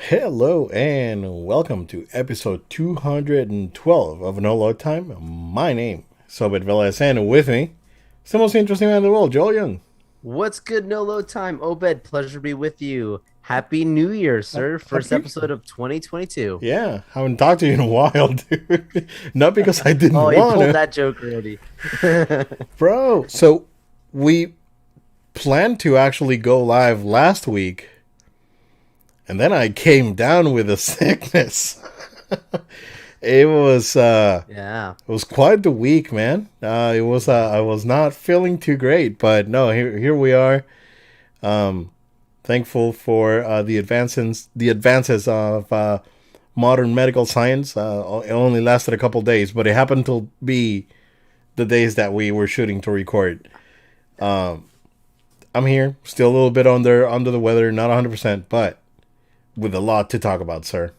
Hello and welcome to episode 212 of No Load Time. My name is Sobet Velez, and with me is the most interesting man in the world, Joel Young. What's good, no load time? Obed, pleasure to be with you. Happy New Year, sir. Happy First New episode Year. of 2022. Yeah, haven't talked to you in a while, dude. Not because I didn't Oh, you want pulled to, that joke already. bro. So we planned to actually go live last week, and then I came down with a sickness. Yeah. It was quite the week, man. I was not feeling too great, but no, here we are. Um, Thankful for the advances of modern medical science. It only lasted a couple days, but it happened to be the days that we were shooting to record. I'm here, still a little bit under the weather, not 100%, but with a lot to talk about, sir.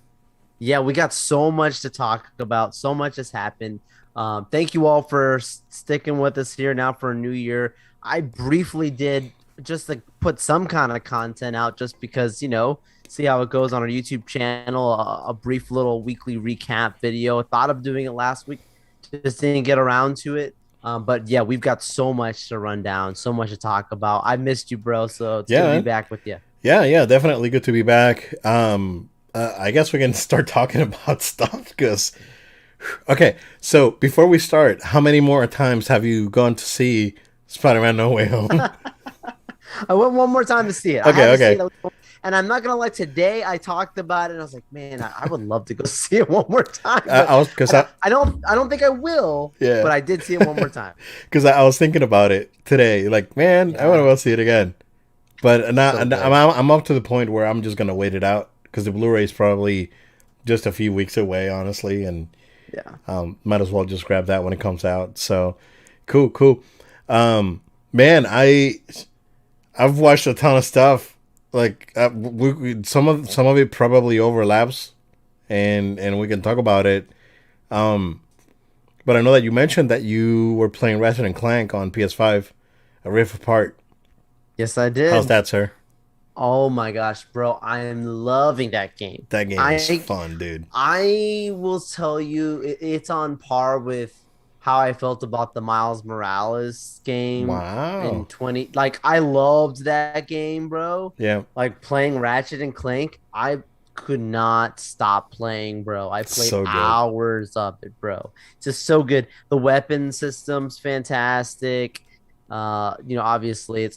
Yeah, we got so much to talk about. So much has happened. Thank you all for sticking with us here now for a new year. I briefly did just like put some kind of content out just because, see how it goes on our YouTube channel, a brief little weekly recap video. I thought of doing it last week, just didn't get around to it. But yeah, we've got so much to run down, so much to talk about. I missed you, bro. So it's Yeah, good to be man. back with you. Yeah, definitely good to be back. I guess we can start talking about stuff because okay. So before we start, how many more times have you gone to see Spider-Man: No Way Home? I went one more time to see it. I Okay, had to see okay. it. And I'm not gonna lie, today I talked about it and I was like, man, I would love to go see it one more time, but I was because I don't think I will, yeah but I did see it one more time. because I was thinking about it today. Like, man, I want to Yeah, go see it again. But now so good. I'm up to the point where I'm just gonna wait it out because the Blu-ray is probably just a few weeks away, honestly, and Yeah. might as well just grab that when it comes out. So, cool, cool. Man, I've watched a ton of stuff. Like some of it probably overlaps, and we can talk about it. Um, but I know that you mentioned that you were playing Ratchet and Clank on PS5, a Rift Apart. Yes, I How's did. that, sir? Oh my gosh, bro, I am loving that game. That game is I fun, dude. I will tell you, it's on par with how I felt about the Miles Morales game in Wow. 20. Like, I loved that game, bro. Yeah, Like playing Ratchet and Clank, I could not stop playing, bro. I played so good. hours of it, bro. It's just so good. The weapon system's fantastic. Obviously it's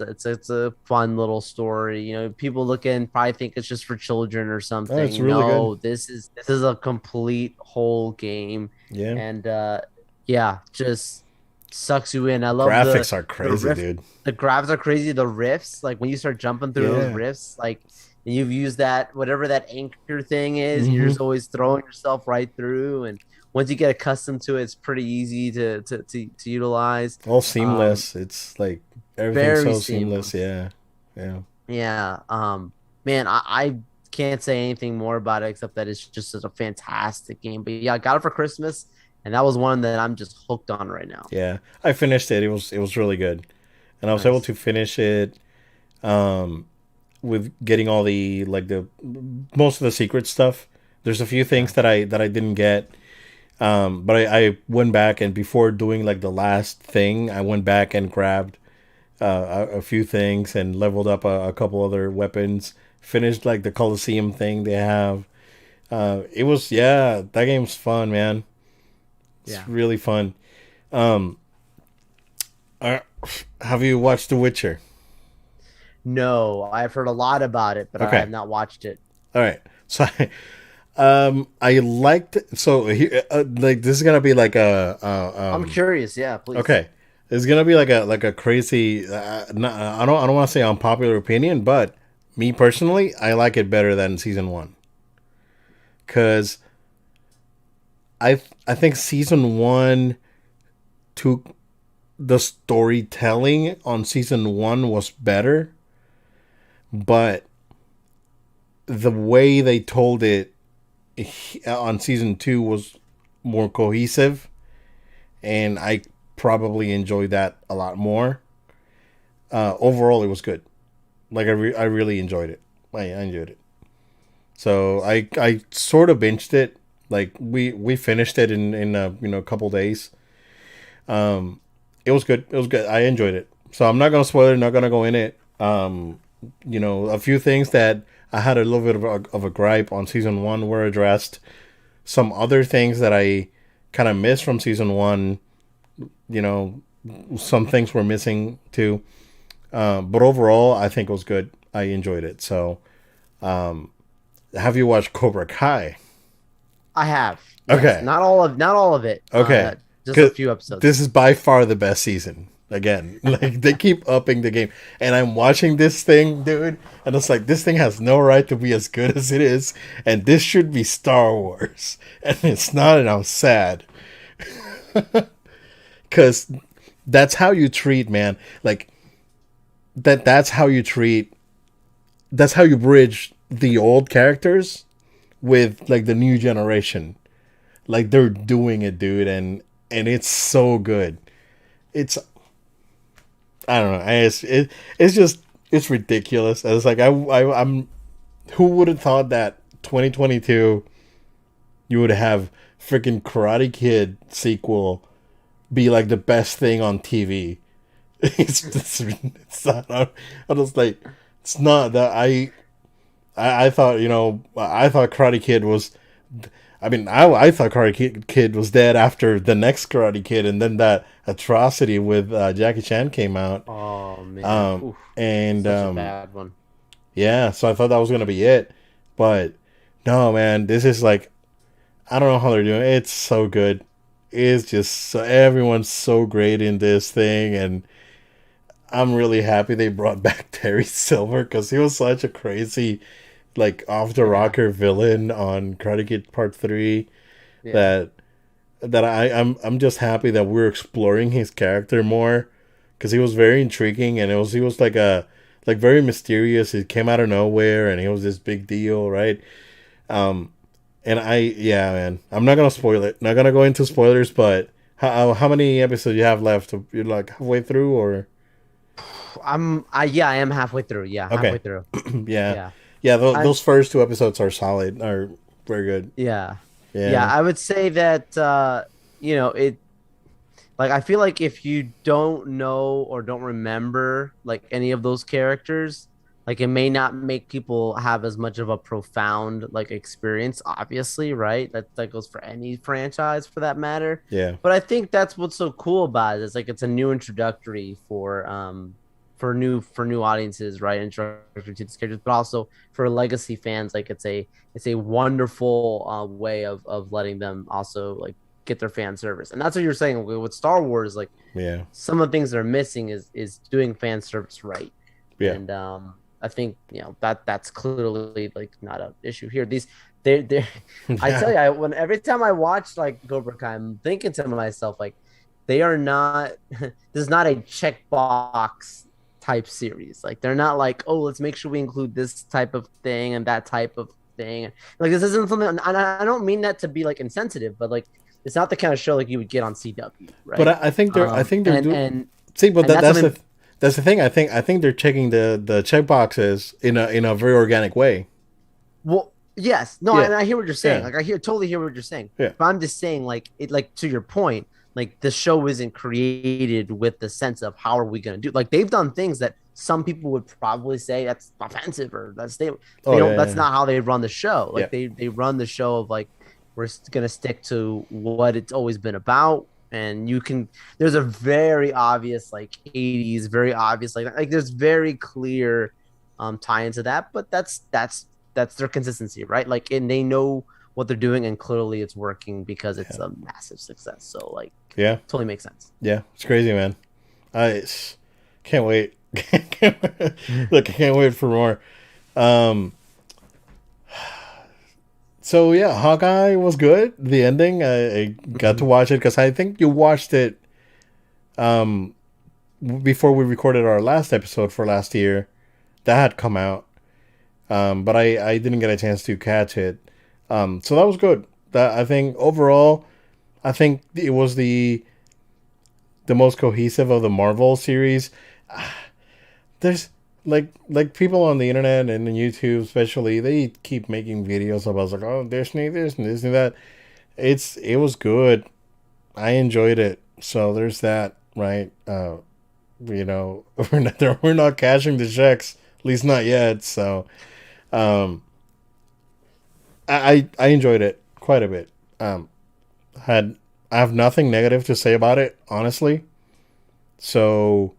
a fun little story. People look in probably think it's just for children or Oh, it's something. really good. No, this is a complete whole game. Yeah, And yeah, just sucks you in. I love the graphics are the crazy, rift dude. the grabs are crazy. The rifts, like when you start jumping through those Yeah. rifts, like and you've used that whatever that anchor thing is, and you're Mm-hmm. just always throwing yourself right through. And once you get accustomed to it, it's pretty easy to utilize. All Um, seamless. It's like everything's Very so seamless. seamless. Yeah, yeah. Yeah. Man, I can't say anything more about it except that it's just a fantastic game. But yeah, I got it for Christmas, and that was one that I'm just hooked on right now. Yeah, I finished it. It was really good, and I was able Nice. to finish it um, with getting all the like the most of the secret stuff. There's a few Yeah. things that I didn't get, but I went back and before doing like the last thing, I went back and grabbed a few things and leveled up a couple other weapons. Finished like the Coliseum thing they have. It was yeah, that game's fun, man. It's Yeah. really fun. Um, Uh, have you watched The Witcher? No, I've heard a lot about it, but I Okay, have not watched it. all right. So, I liked like this is gonna be like I'm curious. Yeah, please. okay, it's gonna be like a crazy. I don't want to say unpopular opinion, but me personally, I like it better than season one because I think season one took the storytelling on season one was better, but the way they told it on season two was more cohesive, and I probably enjoyed that a lot more. Overall, it was good. Like I really enjoyed it. I enjoyed it. So I sort of binged it. Like we finished it in a couple days. Um, it was good. It was good. I enjoyed it. So I'm not gonna spoil it. Not gonna go in it. A few things that I had a little bit of a gripe on season one were addressed. Some other things that I kind of missed from season one, you know, some things were missing too. But overall, I think it was good. I enjoyed it. So, have you watched Cobra Kai? I have. Yes, Okay, not all of it. okay. Just a 'Cause few episodes. this is by far the best season. Again, like they keep upping the game, and I'm watching this thing, dude, and it's like this thing has no right to be as good as it is, and this should be Star Wars, and it's not, and I'm sad because that's how you treat, man. Like that's how you treat. That's how you bridge the old characters with like the new generation. Like they're doing it, dude, and it's so good. It's I don't know. It's just it's ridiculous. And it's like I'm who would have thought that 2022 you would have freaking Karate Kid sequel be like the best thing on TV. It's not. I was like, it's not that I thought I thought Karate Kid was. I mean, I thought Karate Kid was dead after the next Karate Kid, and then that atrocity with Jackie Chan came out. Oh man, Um, Oof, and such a bad one. yeah, so I thought that was gonna be it, but no, man, this is like I don't know how they're doing it. It's so good. It's just everyone's so great in this thing, and I'm really happy they brought back Terry Silver because he was such a crazy, like off the Yeah, rocker villain on Karate Kid Part 3 yeah. that I'm just happy that we're exploring his character more because he was very intriguing and he was like a like very mysterious. He came out of nowhere and he was this big deal, right? Um, and yeah, man, I'm not gonna spoil it. Not gonna go into spoilers, but how many episodes you have left? You're like halfway through, or Yeah, I am halfway through. Yeah, halfway okay, through. yeah, Yeah. yeah. I'm Those first two episodes are solid, are very good. yeah. Yeah, Yeah, I would say that it like I feel like if you don't know or don't remember like any of those characters, like it may not make people have as much of a profound like experience, obviously, right? That goes for any franchise for that matter. yeah, But I think that's what's so cool about it. It's like it's a new introductory for new audiences, right? Introductory to these characters, but also for legacy fans, like it's a wonderful way of letting them also like get their fan service. And that's what you're saying with Star Wars. Like yeah, some of the things they're missing is doing fan service right. yeah, And I think that's clearly like not an issue here. They I tell yeah. you, when every time I watch like Cobra Kai, I'm thinking to myself like they are not. This is not a checkbox type series. Like they're not like, oh, let's make sure we include this type of thing and that type of thing. Like this isn't something. And I don't mean that to be like insensitive, but like it's not the kind of show like you would get on CW, But right? I think they're And do and see, but and that's something. that's the thing. I think they're checking the check boxes in a very organic way. Well, yes, no, Yeah, and I hear what you're saying. yeah, Like I totally hear what you're saying. yeah. But I'm just saying, like it, like to your point, like the show isn't created with the sense of how are we going to do. Like they've done things that some people would probably say that's offensive or they Oh don't. yeah, That's yeah, not how they run the show. yeah, Like they run the show of like we're going to stick to what it's always been about. And you can, there's a very obvious like 80s, very obvious like there's very clear tie into that, but that's their consistency, right? Like, and they know what they're doing, and clearly it's working because it's yeah, a massive success. So, like, yeah, totally makes sense. yeah. It's crazy, man. Can't wait. Look, I can't wait for more. Um, so yeah, Hawkeye was good. The ending, I got to Mhm. watch it because I think you watched it um before we recorded our last episode for last year. That had come out, but I didn't get a chance to catch it. So that was good. That I think overall, I think it was the most cohesive of the Marvel series. There's like people on the internet and on YouTube especially, they keep making videos about like, oh, Disney this and Disney that. It was good. I enjoyed it. So there's that, right? You know, we're not cashing the checks, at least not yet. So, um, I enjoyed it quite a bit. Had I have nothing negative to say about it, honestly. So,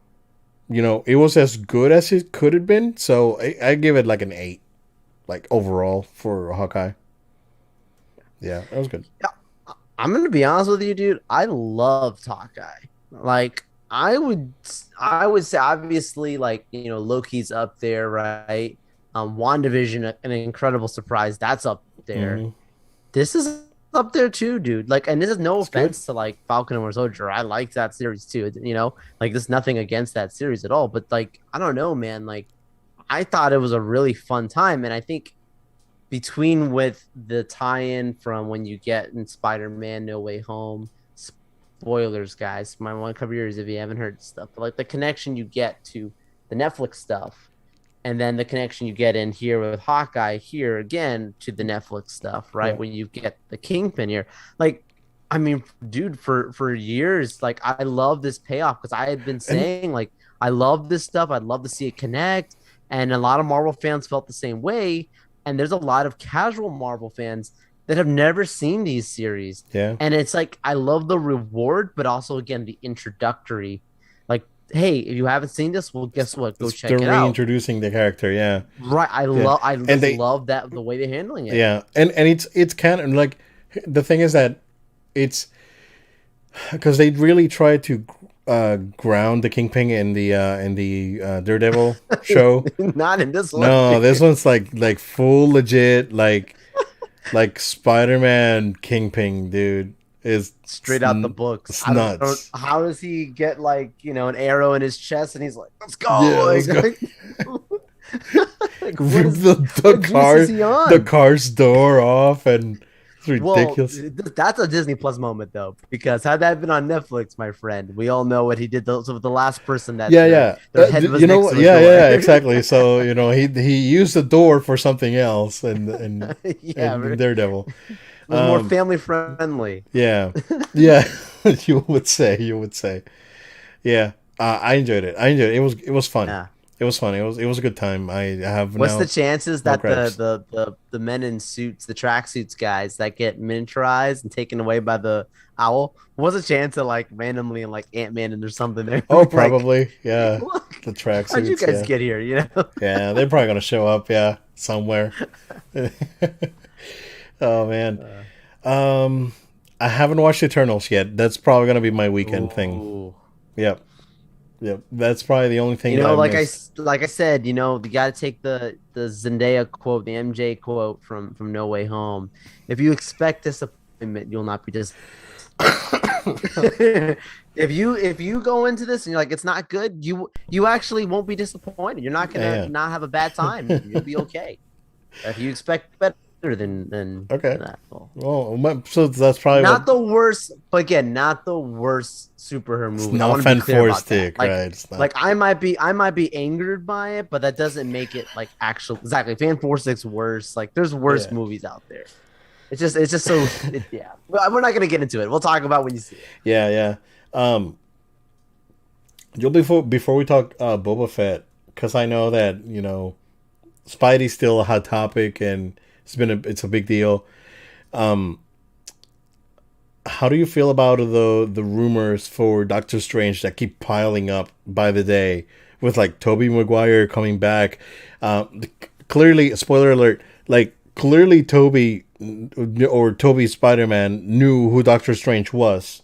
you know, it was as good as it could have been. So I give it like an 8, like overall for Hawkeye. Yeah, that was good. I'm gonna be honest with you, dude. I love Hawkeye. Like I would say obviously like Loki's up there, right? WandaVision, an incredible surprise. That's up there. Hmm. This is up there too, dude. Like, and this is no It's good. offense to like Falcon and Winter Soldier. I liked that series too. Like there's nothing against that series at all. But like, I don't know, man. Like, I thought it was a really fun time, and I think between with the tie-in from when you get in Spider-Man No Way Home, spoilers, guys, might want to cover yours if you haven't heard stuff. But like the connection you get to the Netflix stuff, and then the connection you get in here with Hawkeye here again to the Netflix stuff, right? Yeah. When you get the Kingpin here, like, I mean, dude, for years, like I love this payoff because I had been And saying like I love this stuff. I'd love to see it connect, and a lot of Marvel fans felt the same way. And there's a lot of casual Marvel fans that have never seen these series, yeah, and it's like I love the reward, but also again the introductory. Like, hey, if you haven't seen this, well, guess what? Go they're check it out. reintroducing the character. Yeah, Right. yeah, I and just they love that the way they're handling it. yeah, and it's kind of like the thing is that it's because they really tried to ground the Kingpin in the Daredevil show. Not in this one. No, this one's like full legit like Spider-Man Kingpin, dude. Straight out the books. It's I don't. nuts. How does he get like an arrow in his chest and he's like, "Let's Yeah, go!" let's go. Like, Rip the what juice car is he the on? car's door off, and it's Well, ridiculous. that's a Disney Plus moment though, because had that been on Netflix, my friend, we all know what he did with the last person that Yeah, yeah. their head was You know next what? to a Yeah, door. yeah, exactly. So he used the door for something else, Yeah, and it Daredevil. was more Um, family friendly. yeah, yeah. You would say, yeah. I enjoyed it. I enjoyed it. It was fun. Yeah. It was fun. It was a good time. I have What's the now chances no that gripes. the men in suits, the tracksuits guys that get miniaturized and taken away by the owl? What's the chance of like randomly in like Ant-Man and there's something there? Oh, Like, probably. Yeah, look, the how'd you tracksuits. guys Yeah, get here? yeah. They're probably gonna show up. Yeah, somewhere. Oh man. Uh, Um, I haven't watched Eternals yet. That's probably gonna be my weekend thing. ooh. Yep, yep. That's probably the only thing that I missed. Like I said, you got to take the Zendaya quote, the MJ quote from No Way Home. If you expect disappointment, you'll not be if you go into this and you're like it's not good, you actually won't be disappointed. You're not gonna Yeah. not have a bad time. You'll be okay. If you expect better than Okay. that, well, Well, so that's probably not what. the worst, but again, not the worst superhero It's movie. I not want to be clear about that. fantastic, Like, right? It's not. like I might be angered by it, but that doesn't make it like actual exactly. Fan 46 worse. Like there's worse Yeah, movies out there. It's just so yeah. But we're not gonna get into it. We'll talk about when you see it. yeah, yeah. Um, you'll before we talk Boba Fett, because I know that Spidey's still a hot topic and it's a big deal. Um, how do you feel about the rumors for Doctor Strange that keep piling up by the day with like Tobey Maguire coming back? Clearly, spoiler alert, like clearly Toby Spider-Man knew who Doctor Strange was.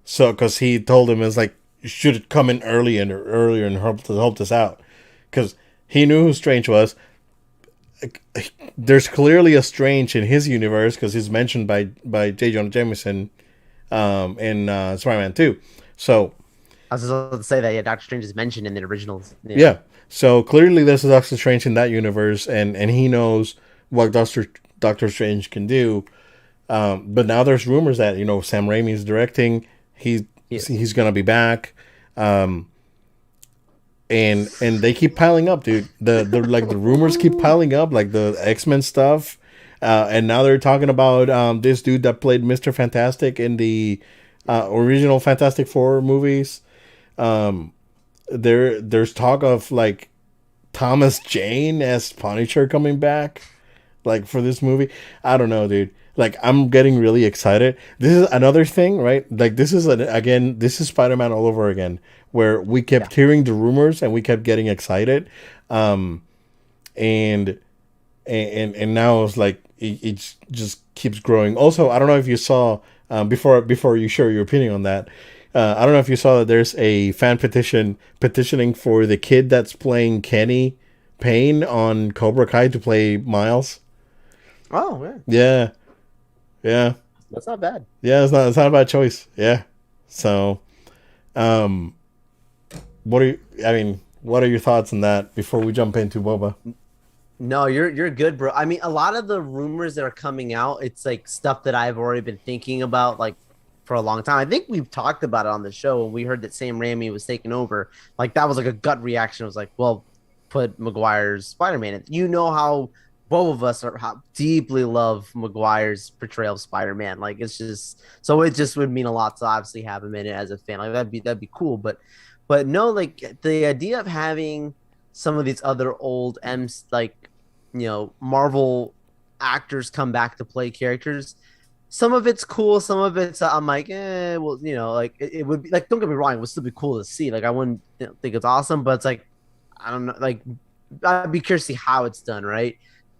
So because he told him it's like you should come in earlier and help us out because he knew who Strange was. There's clearly a Strange in his universe because he's mentioned by J. Jonah Jameson in Spider-Man 2. So, I was just about to say that Doctor Strange is mentioned in the originals. Yeah. yeah. So, clearly there's a Doctor Strange in that universe, and he knows what Doctor Strange can do. But now there's rumors that, Sam Raimi is directing. Yeah. He's going to be back. and they keep piling up, dude. The like the rumors keep piling up, like the X-Men stuff. And now they're talking about this dude that played Mr. Fantastic in the original Fantastic Four movies. There's talk of like Thomas Jane as Punisher coming back, like for this movie. I don't know, dude. Like I'm getting really excited. This is another thing, right? Like this is this is Spider-Man all over again, where we kept hearing the rumors and we kept getting excited, and and now it's like it just keeps growing. Also, I don't know if you saw before you share your opinion on that. I don't know if you saw that there's a fan petitioning for the kid that's playing Kenny Payne on Cobra Kai to play Miles. Oh, yeah. Yeah. Yeah. That's not bad. Yeah, it's not a bad choice. Yeah. So, what are your thoughts on that before we jump into Boba? No, you're good, bro. I mean, a lot of the rumors that are coming out, it's like stuff that I've already been thinking about like for a long time. I think we've talked about it on the show when we heard that Sam Raimi was taking over. Like that was like a gut reaction. It was like, well, put Maguire's Spider-Man in. You know how both of us are how deeply love Maguire's portrayal of Spider-Man. Like it's just so it just would mean a lot to obviously have him in it as a fan. Like that'd be cool. But no, like the idea of having some of these other old M's like Marvel actors come back to play characters. Some of it's cool, some of it's I'm like, well, like it would be like, don't get me wrong, it would still be cool to see. Like I wouldn't think it's awesome, but it's like I don't know, like I'd be curious to see how it's done, right?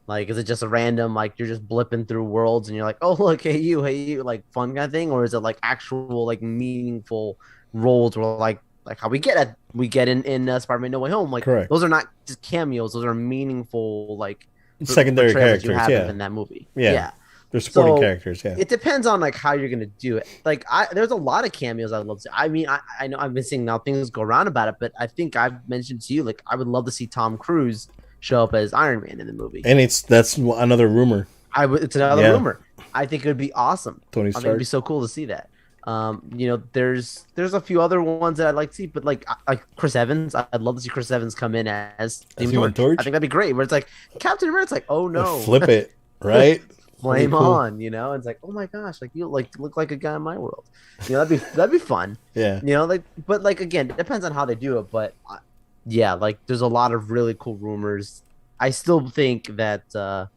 Like, is it just a random, like you're just blipping through worlds and you're like, oh look, hey you, like fun kind of thing, or is it like actual like meaningful roles where like how we get in Spider-Man No Way Home? Like Correct. Those are not just cameos; those are meaningful like secondary characters. You have yeah, in that movie. Yeah. They're supporting characters, yeah. It depends on like how you're gonna do it. Like there's a lot of cameos I'd love to. I mean, I know I've been seeing now things go around about it, but I think I've mentioned to you like I would love to see Tom Cruise show up as Iron Man in the movie. And that's another rumor. It's another rumor. I think it would be awesome. Tony Stark. I think it'd be so cool to see that. There's a few other ones that I'd like to see, but like Chris Evans, I'd love to see Chris Evans come in as Human Torch. I think that'd be great. Where it's like Captain America's like, oh no, flip it, right? Flame on, It's like, oh my gosh, like you look like a guy in my world. That'd be fun. Yeah. But like again, it depends on how they do it. But yeah, like there's a lot of really cool rumors. I still think that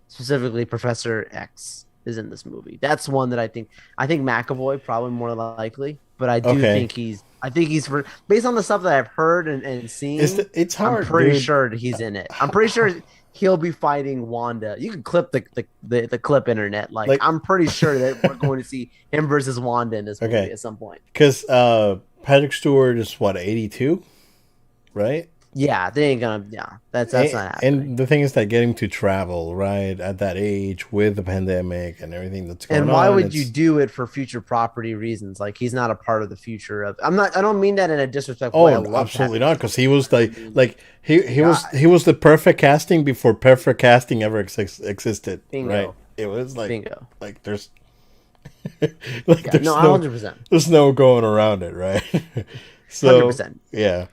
specifically Professor X is in this movie. That's one that I think McAvoy probably more likely, but I do think he's based on the stuff that I've heard and seen. It's hard. I'm pretty sure he's in it. I'm pretty sure he'll be fighting Wanda. You can clip the clip internet. Like I'm pretty sure that we're going to see him versus Wanda in this movie at some point. Because Patrick Stewart is what, 82, right? Yeah, they ain't gonna. Yeah, that's not happening. And the thing is that getting to travel right at that age with the pandemic and everything that's going on. And why would you do it for future property reasons? Like he's not a part of the future of. I don't mean that in a disrespectful way. Oh, absolutely not. Because he was he was the perfect casting before perfect casting ever existed. Bingo. Right? It was like bingo. Like there's. There's 100%. There's no going around it, right? So 100%. Yeah.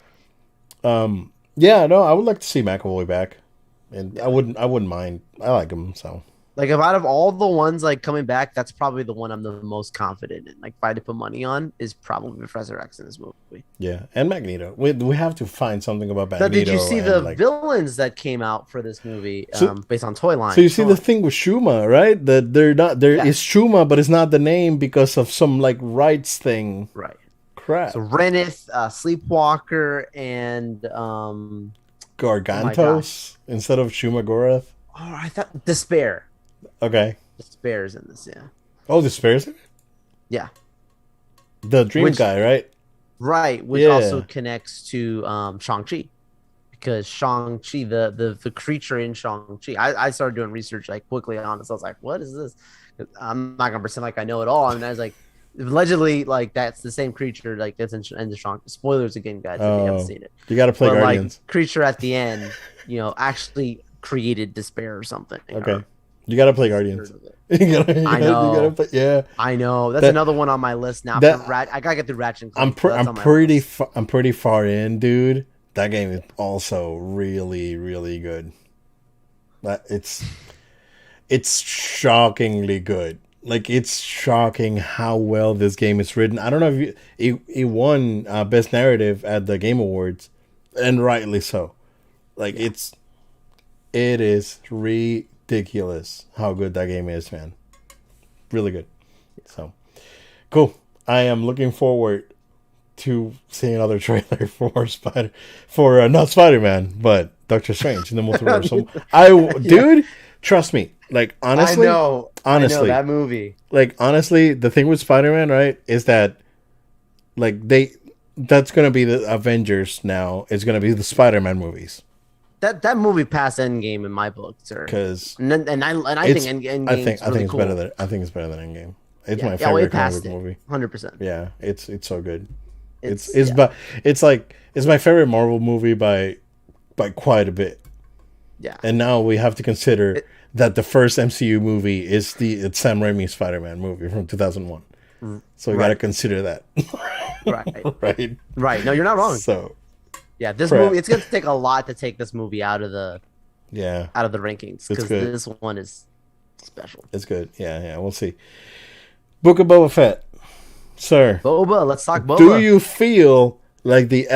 Yeah, no, I would like to see McAvoy back, and I wouldn't mind. I like him, so. Like, if out of all the ones like coming back, that's probably the one I'm the most confident in. Like, if I had to put money on, is probably Professor X in this movie. Yeah, and Magneto. We have to find something about Magneto. Now, did you see the villains that came out for this movie based on Toy Line? So you see the thing with Shuma, right? That they're not there is Shuma, but it's not the name because of some like rights thing, right? Crap. So Renith, Sleepwalker, and Gargantos instead of Shuma Gorath. Oh, I thought Despair. Okay. Despair's in this, yeah. Oh, Despair's in it? Yeah. The dream guy, right? Right, which also connects to Shang-Chi. Because Shang-Chi, the creature in Shang-Chi, I started doing research like quickly on this. I was like, what is this? I'm not gonna pretend like I know it all. And I was like, allegedly, like that's the same creature like that's in the Shang. Spoilers again, guys, if you haven't seen it. You got to play Guardians. Like, creature at the end, actually created Despair or something. Okay, you got to play Guardians. I know. Yeah, I know. That's another one on my list now. I gotta get through Ratchet. I'm pretty far in, dude. that game is also really, really good. But it's shockingly good. Like it's shocking how well this game is written. I don't know if it won best narrative at the Game Awards, and rightly so. Like Yeah. it is ridiculous how good that game is, man. Really good. So cool. I am looking forward to seeing another trailer for not Spider Man, but Doctor Strange in the multiverse. So Yeah. dude, trust me. Like honestly, I know honestly, that movie. like honestly, the thing with Spider Man, right, is that like that's gonna be the Avengers now. It's gonna be the Spider Man movies That movie passed Endgame in my book, sir. because And I think it's. Endgame's I think really it's better cool. than Endgame. It's Yeah, my yeah, it favorite comic passed book it, movie. 100%. Yeah, it's so good. It's It's yeah, but it's like it's my favorite Marvel movie by quite a bit. yeah. And now we have to consider It, that the first MCU movie is it's Sam Raimi's Spider-Man movie from 2001. So we got to right, consider that. right, Right? right. No, you're not wrong. So, Yeah, this movie. crap. It's gonna take a lot to take this movie Yeah, out of the rankings it's because good. this one is special. It's good. Yeah, yeah, we'll see. Book of Boba Fett. Sir, Boba, let's talk do Boba. you feel like the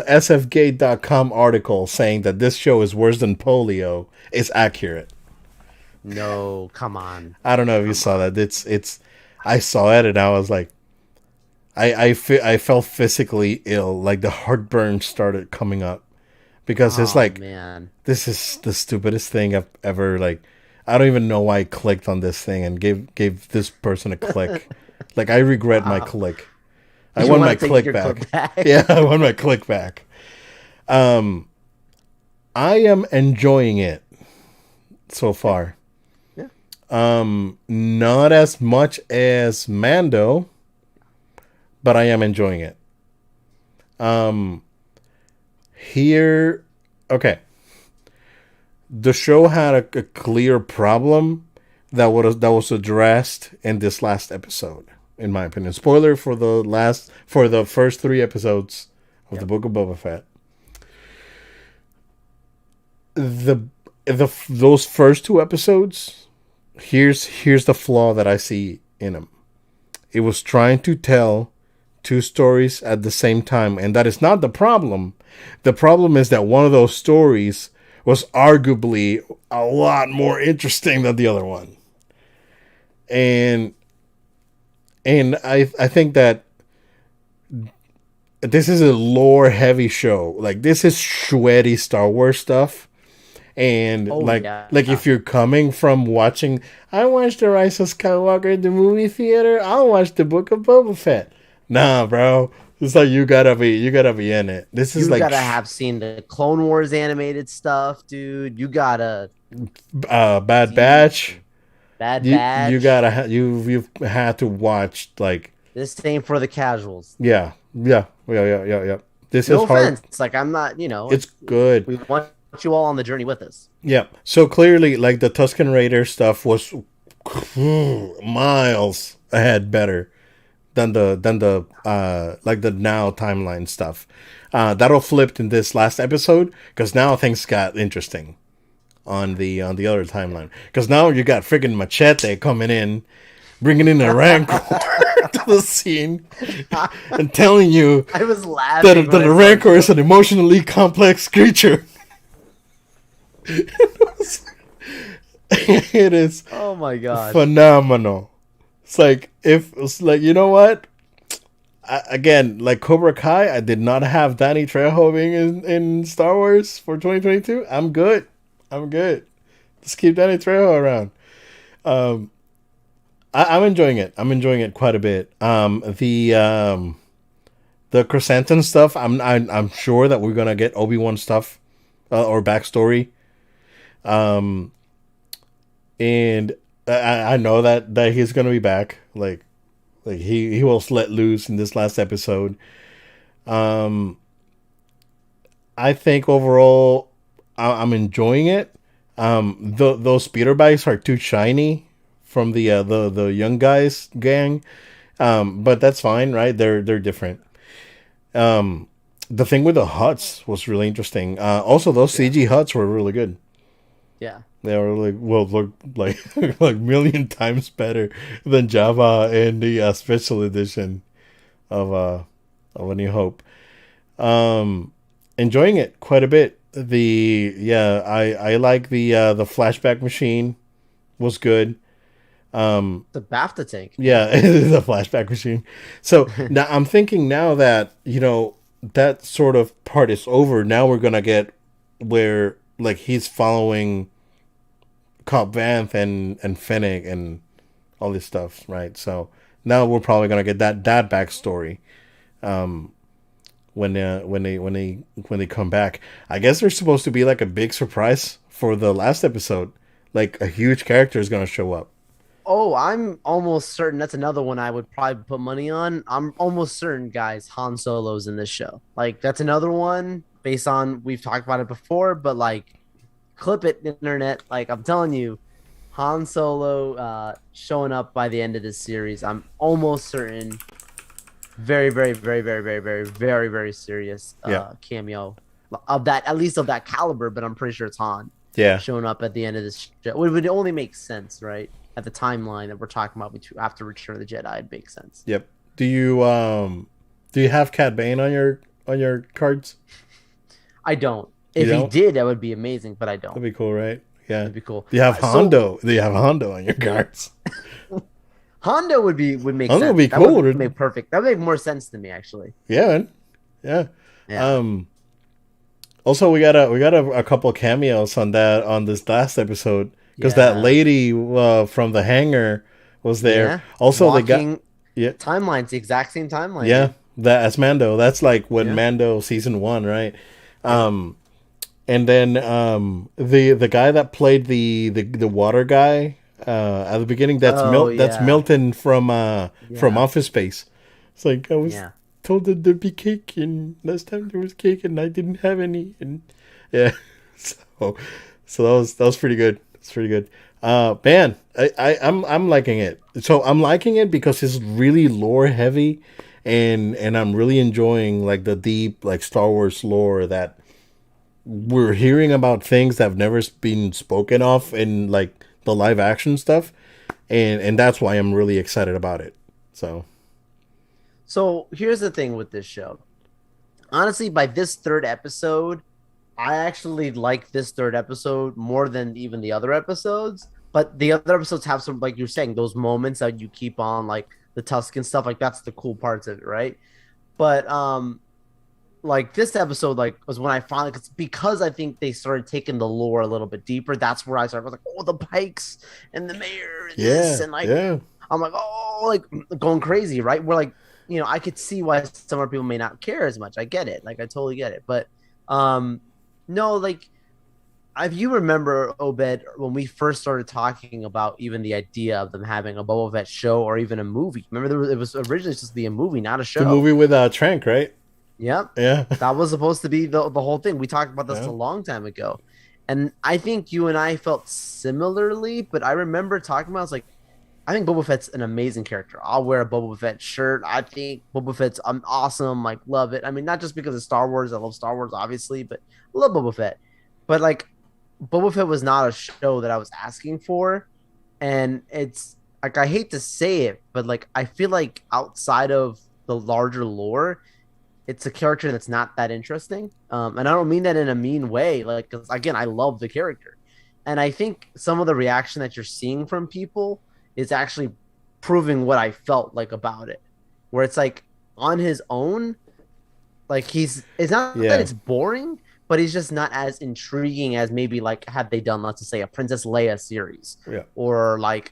sfgate.com article saying that this show is worse than polio is accurate? No, come on, I don't know if you come saw on. that. It's I saw it and I was like I felt physically ill. Like the heartburn started coming up because it's Oh like man. this is the stupidest thing I've ever like. I don't even know why I clicked on this thing and gave this person a click. Like I regret my Wow. click. I You want want my to take click your back. clip back? Yeah, I want my click back. I am enjoying it so far. Yeah. Not as much as Mando, but I am enjoying it. Here, okay. The show had a clear problem that was addressed in this last episode, in my opinion. Spoiler for the first 3 episodes of the Yep. Book of Boba Fett. The those first 2 episodes, here's the flaw that I see in them. It was trying to tell two stories at the same time, and that is not the problem. The problem is that one of those stories was arguably a lot more interesting than the other one. And I think that this is a lore heavy show. Like this is sweaty Star Wars stuff. And Oh yeah. like if you're coming from watching, I watched The Rise of Skywalker in the movie theater. I'll watch the Book of Boba Fett. Nah, bro. It's like you gotta be in it. This is You like gotta have seen the Clone Wars animated stuff, dude. You gotta Bad see Batch. Bad You Batch. gotta you've had to watch like This ain't for the casuals. yeah. This is No hard. offense. Like I'm not, It's good. we want you all on the journey with us. Yeah. So clearly, like the Tusken Raider stuff was miles ahead better than the like the now timeline stuff. That'll flipped in this last episode because now things got interesting on the other timeline. Because now you got freaking Machete coming in, bringing in a Rancor to the scene, and telling you I was that, laughing that when a I Rancor is an emotionally complex creature. It is oh my gosh. phenomenal. It's like if it's like you know what? Again, like Cobra Kai, I did not have Danny Trejo being in Star Wars for 2022. I'm good. I'm good. Just keep Danny Trejo around. I'm enjoying it. I'm enjoying it quite a bit. The Chrysanthemum stuff. I'm sure that we're gonna get Obi-Wan stuff or backstory. And I know that he's gonna be back. Like he was let loose in this last episode. I think overall I'm enjoying it. Those speeder bikes are too shiny from the young guys gang. But that's fine, right? They're different. the thing with the huts was really interesting. Also, those Yeah. CG huts were really good. Yeah. They were like, well, look like like million times better than Java in the special edition of A New Hope. Um, Enjoying it quite a bit. I like the flashback machine was good. The BAFTA tank. Yeah, the flashback machine. So now I'm thinking now that that sort of part is over. Now we're gonna get where like he's following Cobb Vanth and Fennec and all this stuff, right? So now we're probably gonna get that backstory when they come back. I guess there's supposed to be like a big surprise for the last episode. Like a huge character is gonna show up. Oh, I'm almost certain that's another one I would probably put money on. I'm almost certain, guys, Han Solo's in this show. Like that's another one based on we've talked about it before, but like clip it, internet. Like I'm telling you, Han Solo showing up by the end of this series. I'm almost certain. Very, very, very, very, very, very, very, very serious Yeah, cameo of that, at least of that caliber. But I'm pretty sure it's Han yeah, showing up at the end of this show. It would only make sense, right? At the timeline that we're talking about after Return of the Jedi, it makes sense. yep. Do you have Cat Bane on your cards? I don't. You If he don't? did, that would be amazing, but I That'd don't. be cool, right? Yeah. It'd be cool. Do you have So Hondo? Do you have Hondo on your cards? Hondo would make Hondo would sense. be That cool. would make perfect. That would make more sense to me, actually. Yeah, man. Yeah. Yeah. Also, we got a couple cameos on this last episode because that Yeah. lady from the hangar was there. Yeah. Also, they got Walking yeah timeline's the exact same timeline, yeah dude. that as Mando. That's like when Yeah. Mando season 1, right? Yeah. And then the guy that played the water guy at the beginning, Oh that's yeah. Milton from Yeah. Office Space. It's like I was Yeah. told that there'd be cake, and last time there was cake, and I didn't have any, and yeah, so that was pretty good. It's pretty good. Man, I'm liking it. So I'm liking it because it's really lore heavy, and I'm really enjoying like the deep like Star Wars lore that we're hearing about things that have never been spoken of in like the live action stuff, and that's why I'm really excited about it. So So here's the thing with this show. Honestly, by this third episode, I actually like this third episode more than even the other episodes. But the other episodes have some, like you're saying, those moments that you keep on, like the Tuscan stuff. Like that's the cool parts of it, right? But like this episode, like was when I finally, because I think they started taking the lore a little bit deeper. That's where I started. I was like, oh, the Pikes and the mayor and this, yeah, and like yeah, I'm like, oh, like going crazy, right? We're like, I could see why some other people may not care as much. I get it. Like, I totally get it. But, no, like, if you remember, Obed, when we first started talking about even the idea of them having a Boba Fett show or even a movie, remember it was originally supposed to be a movie, not a the show. movie with Trank, right? Yep. Yeah, That was supposed to be the whole thing. We talked about this yeah, a long time ago. And I think you and I felt similarly, but I remember talking about, I was like, I think Boba Fett's an amazing character. I'll wear a Boba Fett shirt. I think Boba Fett's awesome. Like, love it. I mean, not just because of Star Wars. I love Star Wars, obviously, but I love Boba Fett. But like, Boba Fett was not a show that I was asking for, and it's like I hate to say it, but like I feel like outside of the larger lore, it's a character that's not that interesting. And I don't mean that in a mean way. Like, 'cause again, I love the character, and I think some of the reaction that you're seeing from people is actually proving what I felt like about it. Where it's like on his own, like it's not that yeah. it's boring, but he's just not as intriguing as maybe like had they done, let's just say, a Princess Leia series, Yeah. or like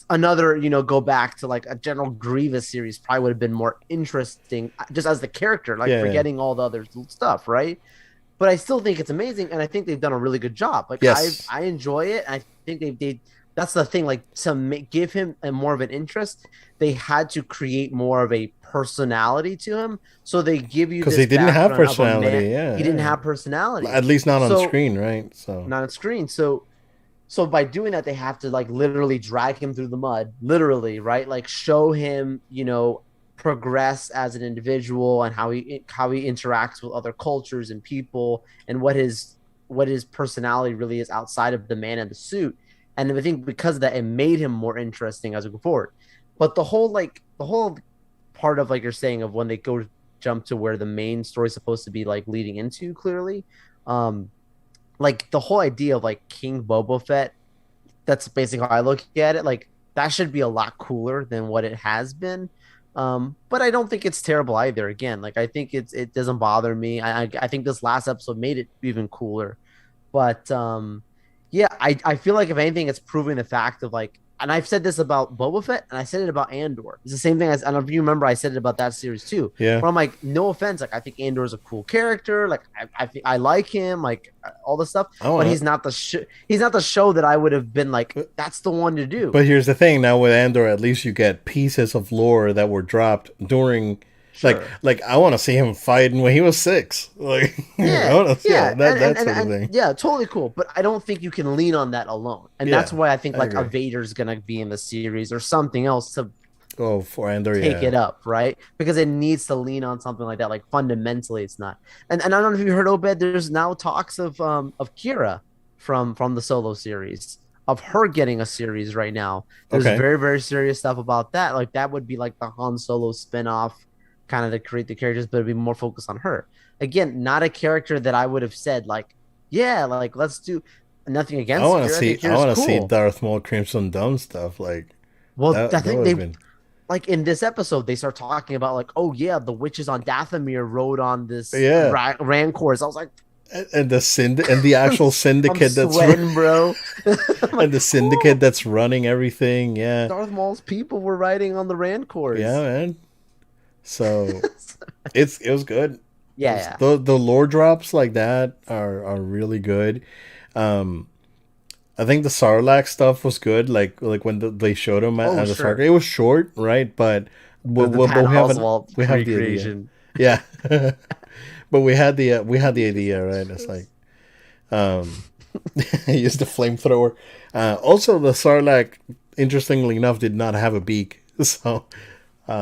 another go back to like a General Grievous series probably would have been more interesting just as the character, like Yeah, yeah. forgetting all the other stuff, right? But I still think it's amazing, and I think they've done a really good job. Like Yes. I enjoy it. I think they that's the thing. Like to give him more of an interest, they had to create more of a personality to him. So they give you Because this he didn't have background of a man. personality. Yeah, He didn't yeah. have personality, At least not on so screen, right? So not on screen. So by doing that, they have to like literally drag him through the mud, literally, right? Like show him, progress as an individual and how he interacts with other cultures and people and what his personality really is outside of the man in the suit. And I think because of that, it made him more interesting as we go forward. But the whole part of, like you're saying, of when they go jump to where the main story is supposed to be like leading into clearly, um, like the whole idea of like King Boba Fett, that's basically how I look at it. Like that should be a lot cooler than what it has been. But I don't think it's terrible either. Again, like I think it doesn't bother me. I think this last episode made it even cooler. But yeah, I feel like if anything, it's proving the fact of like, and I've said this about Boba Fett, and I said it about Andor. It's the same thing as I don't know if you remember I said it about that series too. Yeah. Where I'm like, no offense, like I think Andor is a cool character. Like I think I like him, like all the stuff. Oh, But he's not the show that I would have been like, that's the one to do. but here's the thing. Now with Andor, at least you get pieces of lore that were dropped during. Sure. Like I want to see him fighting when he was 6. Like I Yeah, want to, yeah, that sort of thing. yeah, totally cool. But I don't think you can lean on that alone, and Yeah, that's why I think I like a agree. Vader's gonna be in the series or something else to Oh, for Andor, take yeah. it up, right? Because it needs to lean on something like that. Like fundamentally, it's not. And I don't know if you heard, Obed. There's now talks of Kira from the Solo series, of her getting a series right now. There's Okay. very serious stuff about that. Like that would be like the Han Solo spinoff, kind of to create the characters, but it'd be more focused on her. Again, not a character that I would have said like, yeah, like let's do. Nothing I against want to Kira. I see. think I Kira's want to see cool. Darth Maul Crimson Dawn stuff. Like Well, I that think would have they been. like in this episode they start talking about like, oh yeah, the witches on Dathomir rode on this Yeah, Rancors. I was like, and and the I'm, actual I'm syndicate that's sweating, bro. I'm like, and the syndicate oh, that's running everything. Yeah, Darth Maul's people were riding on the yeah, Rancors. man. So it was good. Yeah, yeah. The lore drops like that are really good. Um, I think the Sarlacc stuff was good. Like when they showed him Oh, at the Sarlacc, sure. it was short, right? But The Pat we haven't Oswalt we have the idea. recreation. Yeah, but we had the idea, right? It's like um, use the flamethrower. Also, the Sarlacc, interestingly enough, did not have a beak. So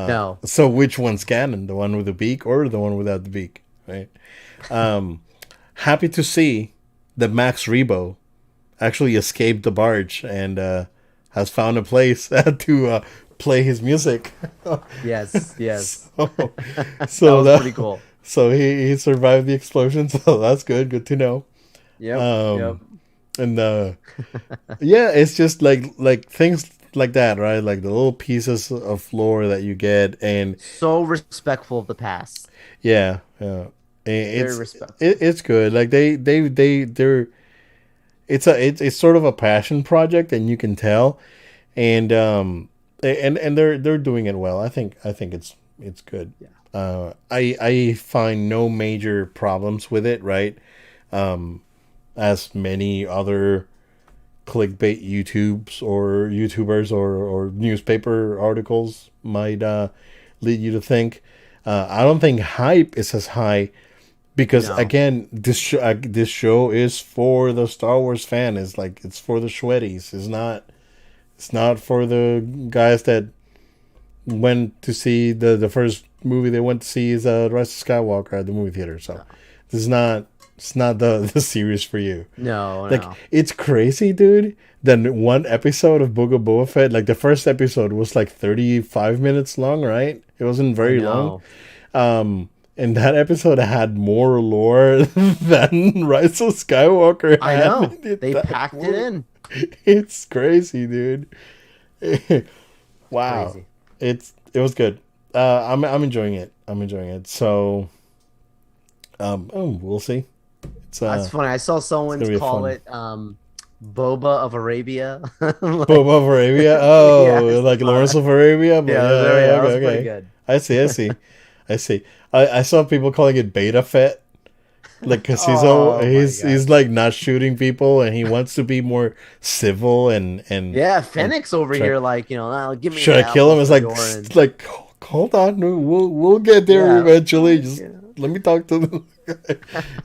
No. so which one's canon? The one with the beak or the one without the beak? Right. Happy to see that Max Rebo actually escaped the barge and has found a place to play his music. Yes, yes. so That so was pretty cool. so he survived the explosion. So that's good. Good to know. Yep, yep. Um, and yeah, it's just like things like that, right? Like the little pieces of lore that you get, and So respectful of the past. yeah, yeah. Very It's respectful. it's good. Like they're it's sort of a passion project, and you can tell, and and they're doing it well. I think it's good. Yeah. I find no major problems with it, right? As many other clickbait YouTubers or newspaper articles might lead you to think. I don't think hype is as high because No. again, this show is for the Star Wars fan. It's like it's for the Shweddies. It's not for the guys that went to see the first movie they went to see is Rise of Skywalker at the movie theater. So this is not it's not the series for you. No, Like no. it's crazy, dude. Then one episode of Book of Boba Fett, like the first episode was like 35 minutes long, right? It wasn't I very long. know. And that episode had more lore than Rise of Skywalker I had know. in They that packed it movie. in. It's crazy, dude. Wow. Crazy. It was good. I'm enjoying it. I'm enjoying it. So we'll see. That's funny. I saw someone gonna be call fun. it Boba of Arabia. Like, Boba of Arabia. yeah, Oh, like Lawrence of Arabia. But yeah, yeah, there, yeah, yeah, that okay, was pretty okay. good. I see. I see. I see. I saw people calling it Beta Fett, like because Oh my he's god. like not shooting people and he wants to be more civil and Yeah, and Fennec's over should here like, give me should the I kill him? It's Alpha Doran. like hold on, no, we'll get there Yeah. eventually. Just Yeah. let me talk to them.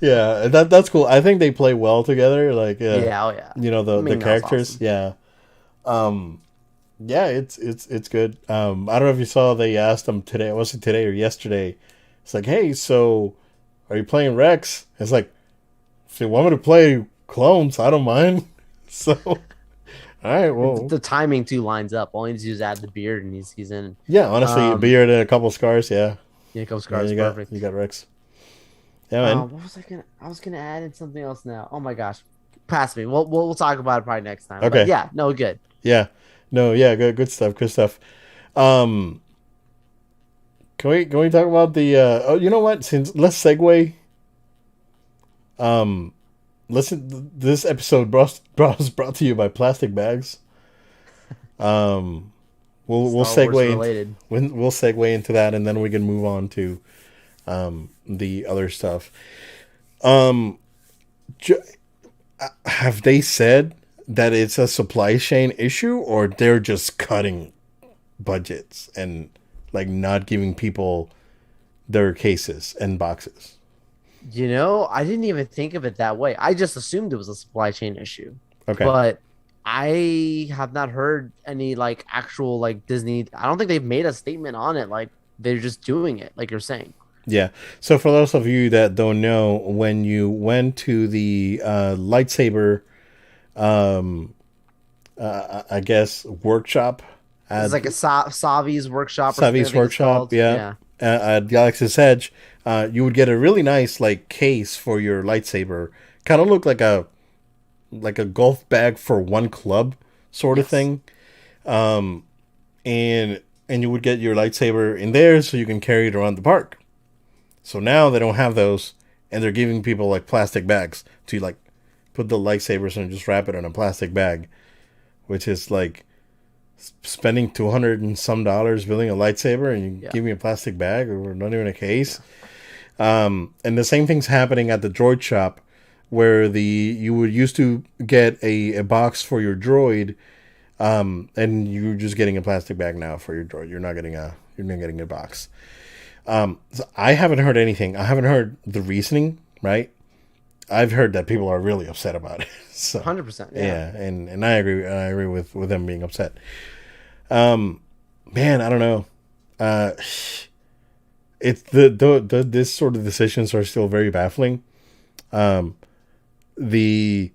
Yeah, that's cool. I think they play well together. Like Yeah, oh yeah. you know I the mean, that was characters. awesome. Yeah. Um, Yeah, it's good. I don't know if you saw they asked him today. Was it today or yesterday? It's like, hey, so are you playing Rex? It's like, if you want me to play clones, I don't mind. So, all right, well, The timing too lines up. All he needs to do is add the beard, and he's in. yeah. Honestly, a Um, beard and a couple scars, yeah. Jacob Yeah, Scar is perfect. you got Rex. Yeah, man. What was I gonna? I was gonna add in something else now. Oh my gosh, pass me. We'll talk about it probably next time. But Okay. yeah, no, good. Yeah. No, yeah, good stuff. Good stuff. Um, can we talk about the oh, you know what? Since let's segue. Um, listen, this episode brought to you by plastic bags. Um, we'll Star Wars segue into related. we'll segue into that, and then we can move on to the other stuff. Um, ju- have they said that it's a supply chain issue, or they're just cutting budgets and like not giving people their cases and boxes? I didn't even think of it that way. I just assumed it was a supply chain issue, Okay. but I have not heard any like actual like Disney. I don't think they've made a statement on it. Like they're just doing it, like you're saying. Yeah. So for those of you that don't know, when you went to the lightsaber, um, I guess workshop It's at like a Savi's workshop or something. I Savi's think it's workshop, called. yeah, Yeah. at Galaxy's Edge, you would get a really nice like case for your lightsaber. Kind of look like a golf bag for one club sort of Yes. thing. Um, and you would get your lightsaber in there so you can carry it around the park. So now they don't have those, and they're giving people like plastic bags to like put the lightsabers and just wrap it in a plastic bag, which is like spending $200 and some building a lightsaber, and you Yeah. give me a plastic bag or not even a case. And the same thing's happening at the droid shop, where the you would used to get a box for your droid, and you're just getting a plastic bag now for your droid. You're not getting a box. So I haven't heard anything. I haven't heard the reasoning. Right. I've heard that people are really upset about it. So 100%. Yeah. yeah, and I agree. I agree with them being upset. Um, man, I don't know. Uh, it's the this sort of decisions are still very baffling. Um, the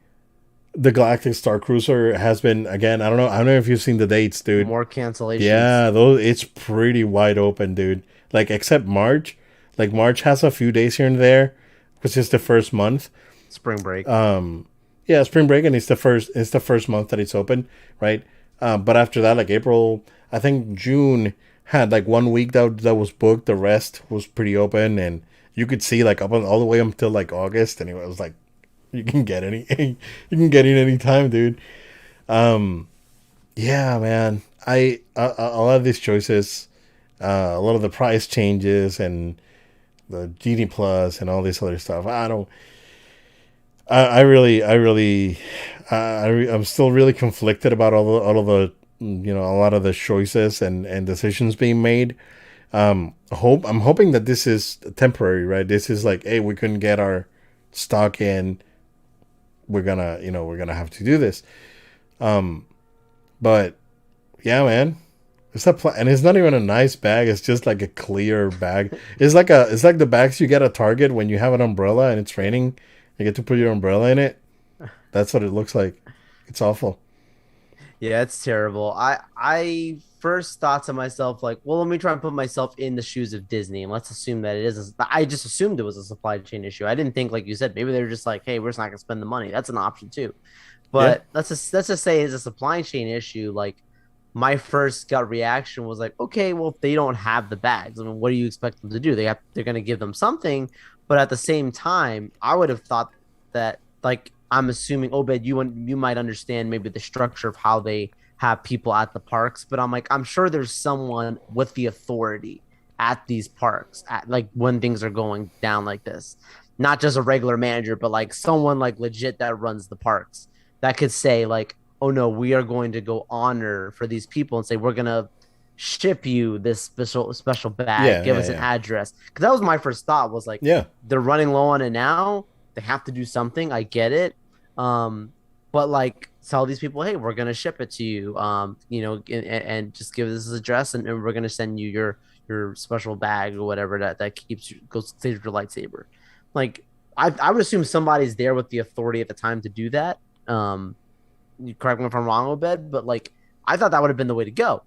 the Galactic Star Cruiser has been again. I don't know if you've seen the dates, dude. More cancellations. Yeah, those it's pretty wide open, dude. Like except March, like March has a few days here and there, because it's the first month. Spring break. Yeah, spring break, and it's the first month that it's open, right? But after that, like April, I think June had like 1 week that was booked. The rest was pretty open, and you could see like all the way until like August, and it was like you can get any you can get in any time, dude. Yeah, man. A lot of these choices, a lot of the price changes and the Genie Plus and all this other stuff. I don't. I really, I'm still really conflicted about all of the, a lot of the choices and decisions being made. I'm hoping that this is temporary, right? This is like, hey, we couldn't get our stock in. We're gonna have to do this. But yeah, man, and it's not even a nice bag. It's just like a clear bag. It's like the bags you get at Target when you have an umbrella and it's raining. You get to put your umbrella in it. That's what it looks like. It's awful. Yeah, it's terrible. I first thought to myself like, well, let me try and put myself in the shoes of Disney, and let's assume that it is. I just assumed it was a supply chain issue. I didn't think, like you said, maybe they're just like, hey, we're just not gonna spend the money. That's an option too. Yeah. But let's just say it's a supply chain issue. Like my first gut reaction was like, okay, well, if they don't have the bags, I mean, what do you expect them to do? They're gonna give them something, but at the same time, I would have thought that like I'm assuming Obed, you might understand maybe the structure of how they have people at the parks, but I'm like I'm sure there's someone with the authority at these parks at like when things are going down like this, not just a regular manager, but like someone like legit that runs the parks that could say like, oh no, we are going to go honor for these people and say we're gonna ship you this special bag, Yeah. give Yeah. us an Yeah. address, because that was my first thought was like Yeah. they're running low on it now, they have to do something. I get it. Um, but like tell these people, hey, we're gonna ship it to you, and just give this address, and we're gonna send you your special bag or whatever that keeps you goes saves your lightsaber. Like I would assume somebody's there with the authority at the time to do that. You correct me if I'm wrong, Obed, but like I thought that would have been the way to go.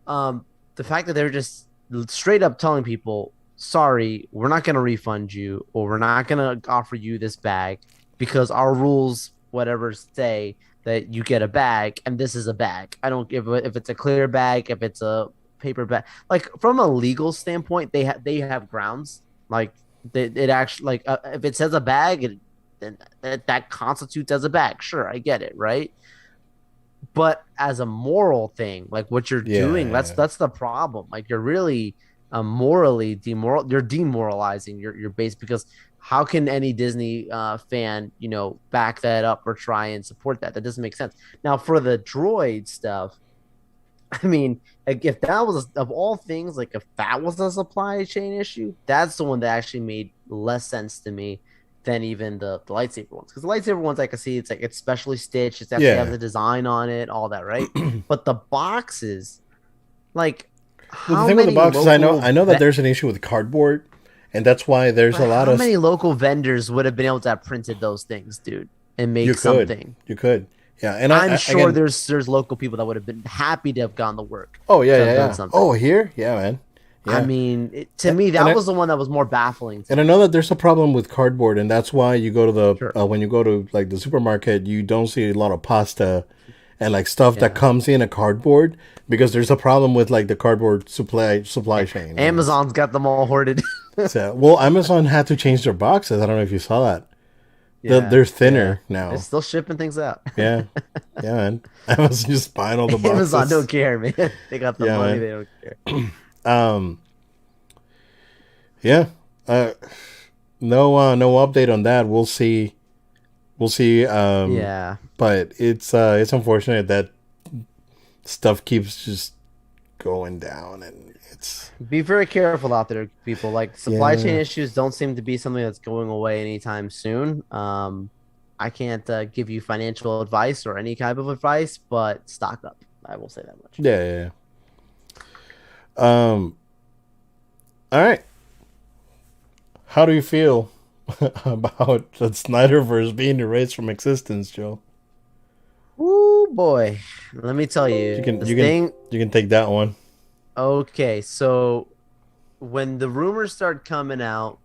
The fact that they're just straight up telling people, sorry, we're not going to refund you, or we're not going to offer you this bag because our rules, whatever, say that you get a bag and this is a bag. I don't give if it's a clear bag, if it's a paper bag. Like from a legal standpoint, they have grounds. Like it actually like if it says a bag, then that constitutes as a bag. Sure, I get it, right? But as a moral thing, like what you're doing, that's Yeah, that's the problem. Like you're really morally you're demoralizing your base, because how can any Disney fan back that up or try and support that? That doesn't make sense. Now for the droid stuff, I mean, like if that was of all things, like if that was a supply chain issue, that's the one that actually made less sense to me than even the lightsaber ones. Because the lightsaber ones, I can see it's like it's specially stitched, it's actually has yeah. a design on it, all that, right? But the boxes, like Well, the how thing with the many boxes, I local know that there's an issue with cardboard, and that's why there's but a lot how of many local vendors would have been able to have printed those things, dude, and you make could, something? you could, yeah. And I'm sure again, there's local people that would have been happy to have gone to work oh yeah, to yeah, have done yeah. Oh, something. here, yeah, man, I yeah. mean, to me, And that was the one that was more baffling to and I me. know that there's a problem with cardboard, and that's why you go to Sure. when you go to like the supermarket, you don't see a lot of pasta and like stuff that Yeah. comes in a cardboard because there's a problem with like the cardboard supply chain. And it's Amazon's got them all hoarded. so well, Amazon had to change their boxes. I don't know if you saw that. Yeah. They're Yeah. thinner They're now. still shipping things out. Yeah, yeah, man. Amazon just buying all the Amazon boxes. don't care, man. They got the Yeah, money. man. They don't care. Um, yeah. Uh, no update on that. We'll see. We'll see. Yeah. But it's unfortunate that stuff keeps just going down, and it's Be very careful out there, people. Like supply chain yeah, issues don't seem to be something that's going away anytime soon. I can't give you financial advice or any type of advice, but stock up. I will say that much. yeah, yeah. Yeah. All right. How do you feel about the Snyderverse being erased from existence, Joe? Oh boy, let me tell you, You can this you can thing. you can take that one. Okay, so when the rumors started coming out,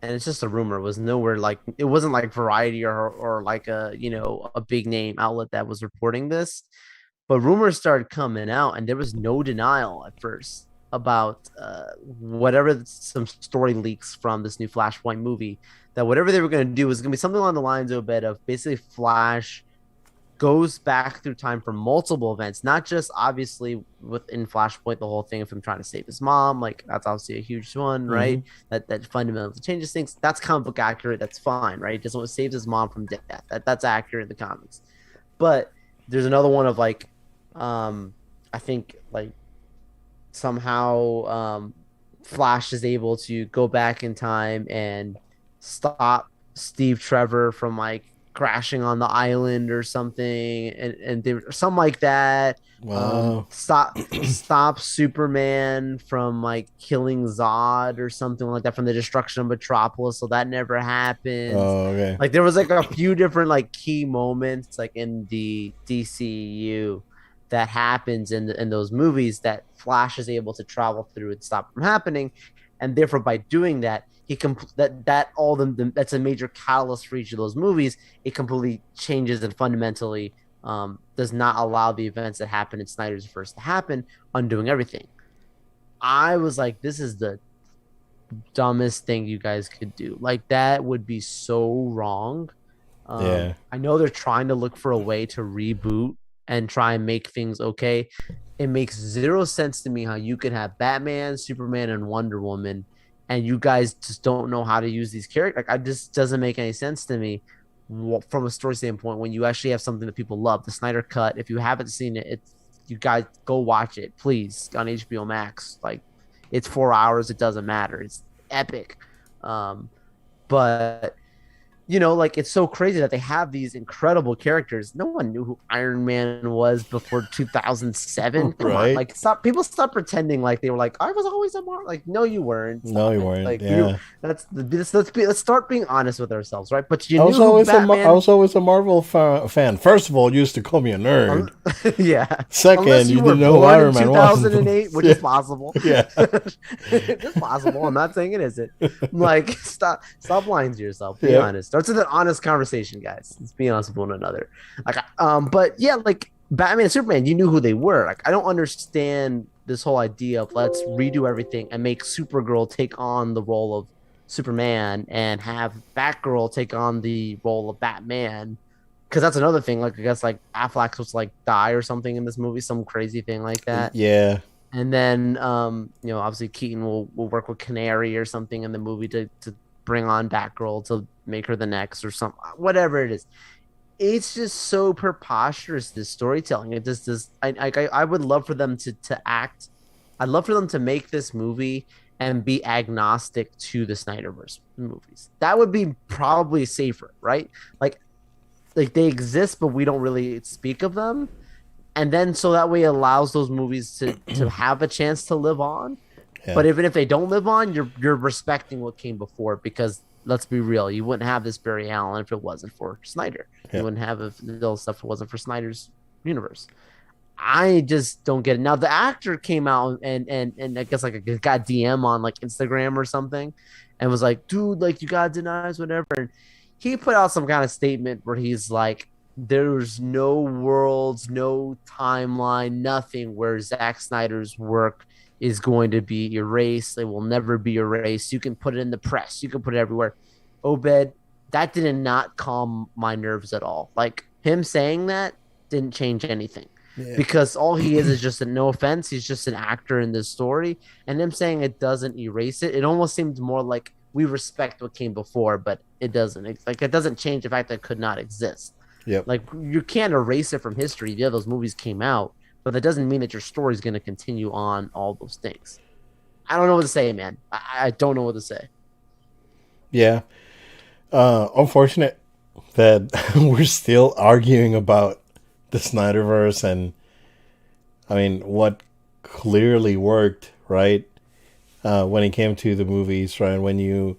and it's just a rumor, it was nowhere like it wasn't like Variety or like a big name outlet that was reporting this, but rumors started coming out, and there was no denial at first about whatever some story leaks from this new Flashpoint movie, that whatever they were going to do was going to be something along the lines of a bit of basically Flash goes back through time for multiple events, not just obviously within Flashpoint, the whole thing of him trying to save his mom. Like that's obviously a huge one, Mm-hmm. right? That fundamentally changes things. That's comic book accurate. That's fine, right? It doesn't want to save his mom from death. That's accurate in the comics. But there's another one of like, I think like somehow Flash is able to go back in time and stop Steve Trevor from like crashing on the island or something, and they, something like that. Wow. Stop Superman from like killing Zod or something like that from the destruction of Metropolis, so that never happens. Oh, okay. Like there was like a few different like key moments like in the DCU that happens in those movies that Flash is able to travel through and stop from happening, and therefore by doing that that all that's a major catalyst for each of those movies. It completely changes and fundamentally does not allow the events that happen in Snyder's Verse to happen, undoing everything. I was like, this is the dumbest thing you guys could do. Like that would be so wrong. Yeah. I know they're trying to look for a way to reboot and try and make things okay. It makes zero sense to me how you could have Batman, Superman, and Wonder Woman, and you guys just don't know how to use these characters. Like, I just doesn't make any sense to me from a story standpoint when you actually have something that people love. The Snyder Cut. If you haven't seen it, it's you guys go watch it, please, on HBO Max. Like, it's 4 hours. It doesn't matter. It's epic. But like it's so crazy that they have these incredible characters. No one knew who Iron Man was before 2007. Come on, Right? like stop pretending like they were like I was always a Marvel. Like no, you weren't. No, Stop you it. weren't. Like you. Yeah. Let's start being honest with ourselves, right? But you knew who I Batman. was always a Marvel fan. First of all, you used to call me a un- nerd. yeah, Second, unless you you were didn't know who born in Iron Man was. 2008, which Yeah. is possible. Yeah. It's possible. I'm not saying it isn't. Like stop lying to yourself. Be Yeah. honest. Starts with an honest conversation, guys. Let's be honest with one another. Like but yeah, like Batman and Superman, you knew who they were. Like I don't understand this whole idea of let's redo everything and make Supergirl take on the role of Superman and have Batgirl take on the role of Batman. Because that's another thing. Like I guess like Affleck was like die or something in this movie, some crazy thing like that. Yeah. And then obviously Keaton will work with Canary or something in the movie to bring on Batgirl to make her the next or something, whatever it is. It's just so preposterous, this storytelling. It just does. I would love for them to act. I'd love for them to make this movie and be agnostic to the Snyderverse movies. That would be probably safer, right? Like they exist, but we don't really speak of them. And then so that way it allows those movies to have a chance to live on. Yeah. But even if they don't live on, you're respecting what came before, because let's be real, you wouldn't have this Barry Allen if it wasn't for Snyder. Yeah. You wouldn't have the stuff if it wasn't for Snyder's universe. I just don't get it. Now the actor came out and I guess like got DM on like Instagram or something and was like, dude, like you gotta deny us, whatever. And he put out some kind of statement where he's like, there's no worlds, no timeline, nothing where Zack Snyder's work is going to be erased. It will never be erased. You can put it in the press. You can put it everywhere. Obed, that did not calm my nerves at all. Like him saying that didn't change anything. Yeah. Because all he is just no offense, he's just an actor in this story. And him saying it doesn't erase it, it almost seems more like we respect what came before, but it doesn't. It doesn't change the fact that it could not exist. Yep. Like you can't erase it from history. Yeah, those movies came out, but that doesn't mean that your story is going to continue on all those things. I don't know what to say, man. I don't know what to say. Yeah. Unfortunate that we're still arguing about the Snyderverse and I mean what clearly worked, right? When it came to the movies, right? When you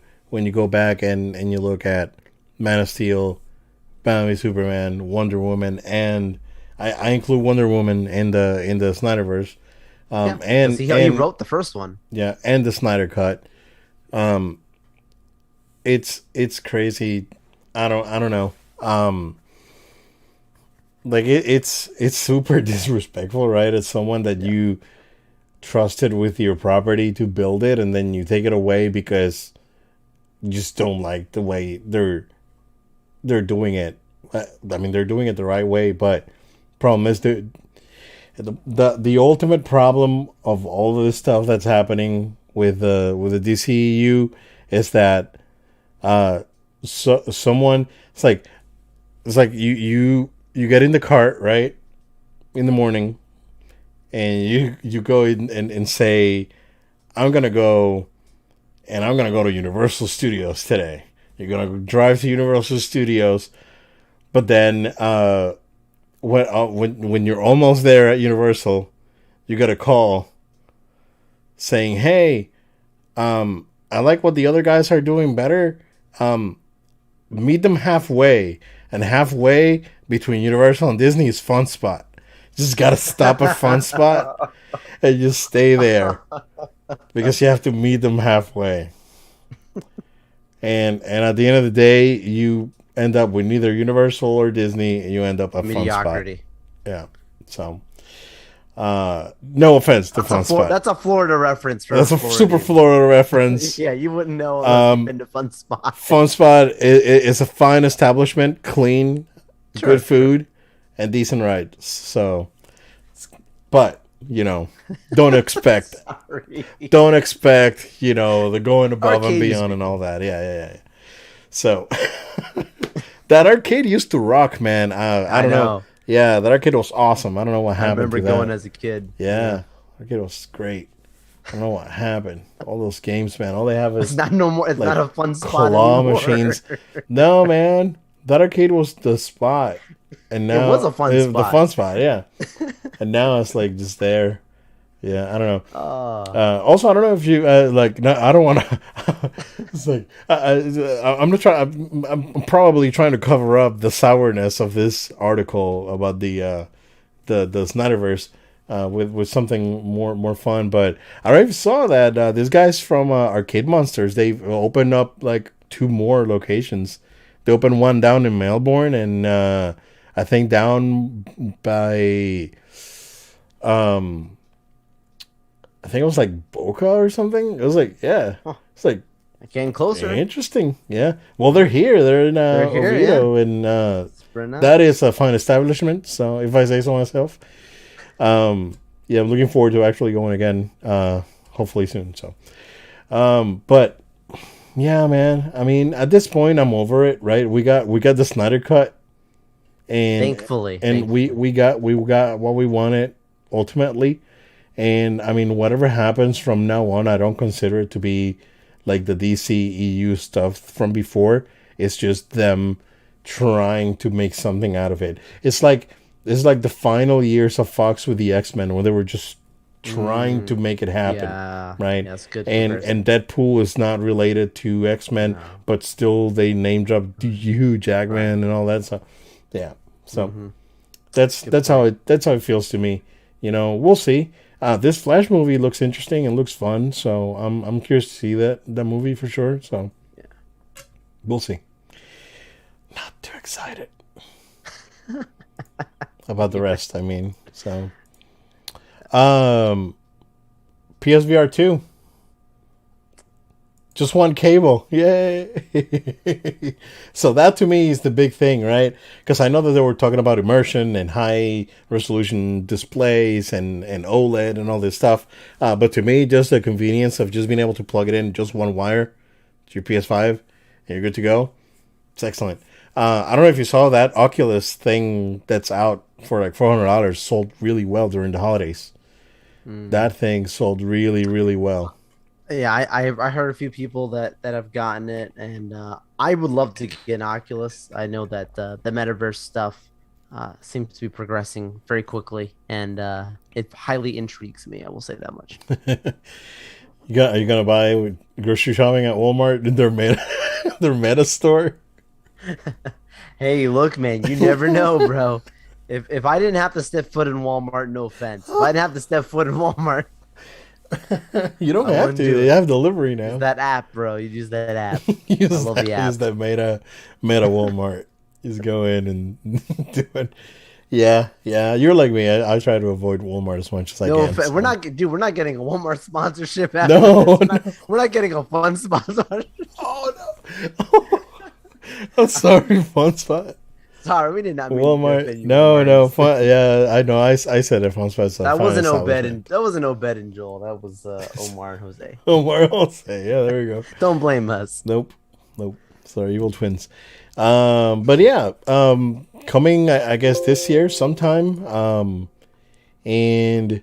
go back and you look at Man of Steel, Batman v Superman, Wonder Woman, and I include Wonder Woman in the Snyderverse. And he wrote the first one. Yeah, and the Snyder Cut. It's crazy. I don't know. Like it's super disrespectful, right? It's someone that you trusted with your property to build it, and then you take it away because you just don't like the way they're doing it. I mean, they're doing it the right way, but problem is the ultimate problem of all of this stuff that's happening with the DCEU is that someone it's like you get in the cart, right, in the morning, and you go in and say, I'm gonna go to Universal Studios today. You're gonna drive to Universal Studios, but then when you're almost there at Universal, you get a call saying, "Hey, I like what the other guys are doing better. Meet them halfway, and halfway between Universal and Disney is Fun Spot. You just gotta stop at Fun Spot and just stay there because you have to meet them halfway." And at the end of the day, you end up with neither Universal or Disney, and you end up at Mediocrity. Fun Spot. Yeah. So, no offense to Fun Spot. That's a Florida reference. That's a super Florida reference. Yeah, you wouldn't know unless you've been to Fun Spot. Fun Spot is a fine establishment, clean, good food, and decent rides. So, but don't expect the going above and beyond and all that. Yeah. So that arcade used to rock, man. I don't know. Yeah, that arcade was awesome. I don't know what happened. I remember going as a kid. Yeah, arcade was great. I don't know what happened. All those games, man. All they have It's is not no more. It's not like a fun spot claw anymore. machines. No, man. That arcade was the spot, and It was now a fun the spot. fun spot. Yeah, and now it's like just there. Yeah, I don't know. Oh, Also, I don't know if you like. No, I don't want to. It's like I'm not trying. I'm probably trying to cover up the sourness of this article about the Snyderverse with something more fun. But I already saw that these guys from Arcade Monsters, they've opened up like two more locations. They opened one down in Melbourne, and I think down by um I think it was like Boca or something. It was like, yeah, huh. it's like Getting closer. interesting. Yeah. Well, they're here. They're in They're here. Yeah. Oviedo, and Spreading out. that is a fine establishment. So, if I say so myself, yeah, I'm looking forward to actually going again. Hopefully soon. So, but yeah, man. I mean, at this point, I'm over it. Right? We got the Snyder cut, and Thankfully. and we got what we wanted ultimately. And I mean, whatever happens from now on, I don't consider it to be like the DCEU stuff from before. It's just them trying to make something out of it. It's like the final years of Fox with the X-Men, where they were just trying to Mm, make it happen, yeah. right? That's good And comparison. Deadpool is not related to X-Men, No. but still they name drop Hugh Right. Jackman and all that stuff. Yeah, so Mm-hmm. that's Good that's how point. it feels to me. We'll see. This Flash movie looks interesting and looks fun, so I'm curious to see that movie for sure. So Yeah. we'll see. Not too excited about the Yeah. rest. I mean, so um, PSVR 2. Just one cable. Yay. So that to me is the big thing, right? Because I know that they were talking about immersion and high resolution displays and OLED and all this stuff. But to me, just the convenience of just being able to plug it in just one wire to your PS5 and you're good to go. It's excellent. I don't know if you saw that Oculus thing that's out for like $400 sold really well during the holidays. Mm. That thing sold really, really well. Yeah, I heard a few people that have gotten it, and I would love to get an Oculus. I know that the metaverse stuff seems to be progressing very quickly, and it highly intrigues me. I will say that much. Are you gonna buy grocery shopping at Walmart in their meta their meta store? Hey, look, man, you never know, bro. If I didn't have to step foot in Walmart, no offense, if I didn't have to step foot in Walmart, You don't I have wouldn't to. do They it. have delivery Use now. that app, bro. You use that app. I use love that the use app. that meta Walmart. Just go in and do it. Yeah, yeah. You're like me. I try to avoid Walmart as much as I No, can. we're So. not, dude. We're not getting a Walmart sponsorship after No, this. We're not. no. We're not getting a fun sponsor. Oh no. I'm sorry, Fun Spot. Sorry, we did not mean to Walmart. offend you, No, no. Walmarters. Fun. Yeah, I know. I said it. Fun Spot's a That fine wasn't Obed and establishment. that wasn't Obed and Joel. That was Omar and Jose. Walmart. I'll say. Yeah, there we go. Don't blame us. Nope. Nope. Sorry, evil twins. But yeah, coming I guess this year sometime. And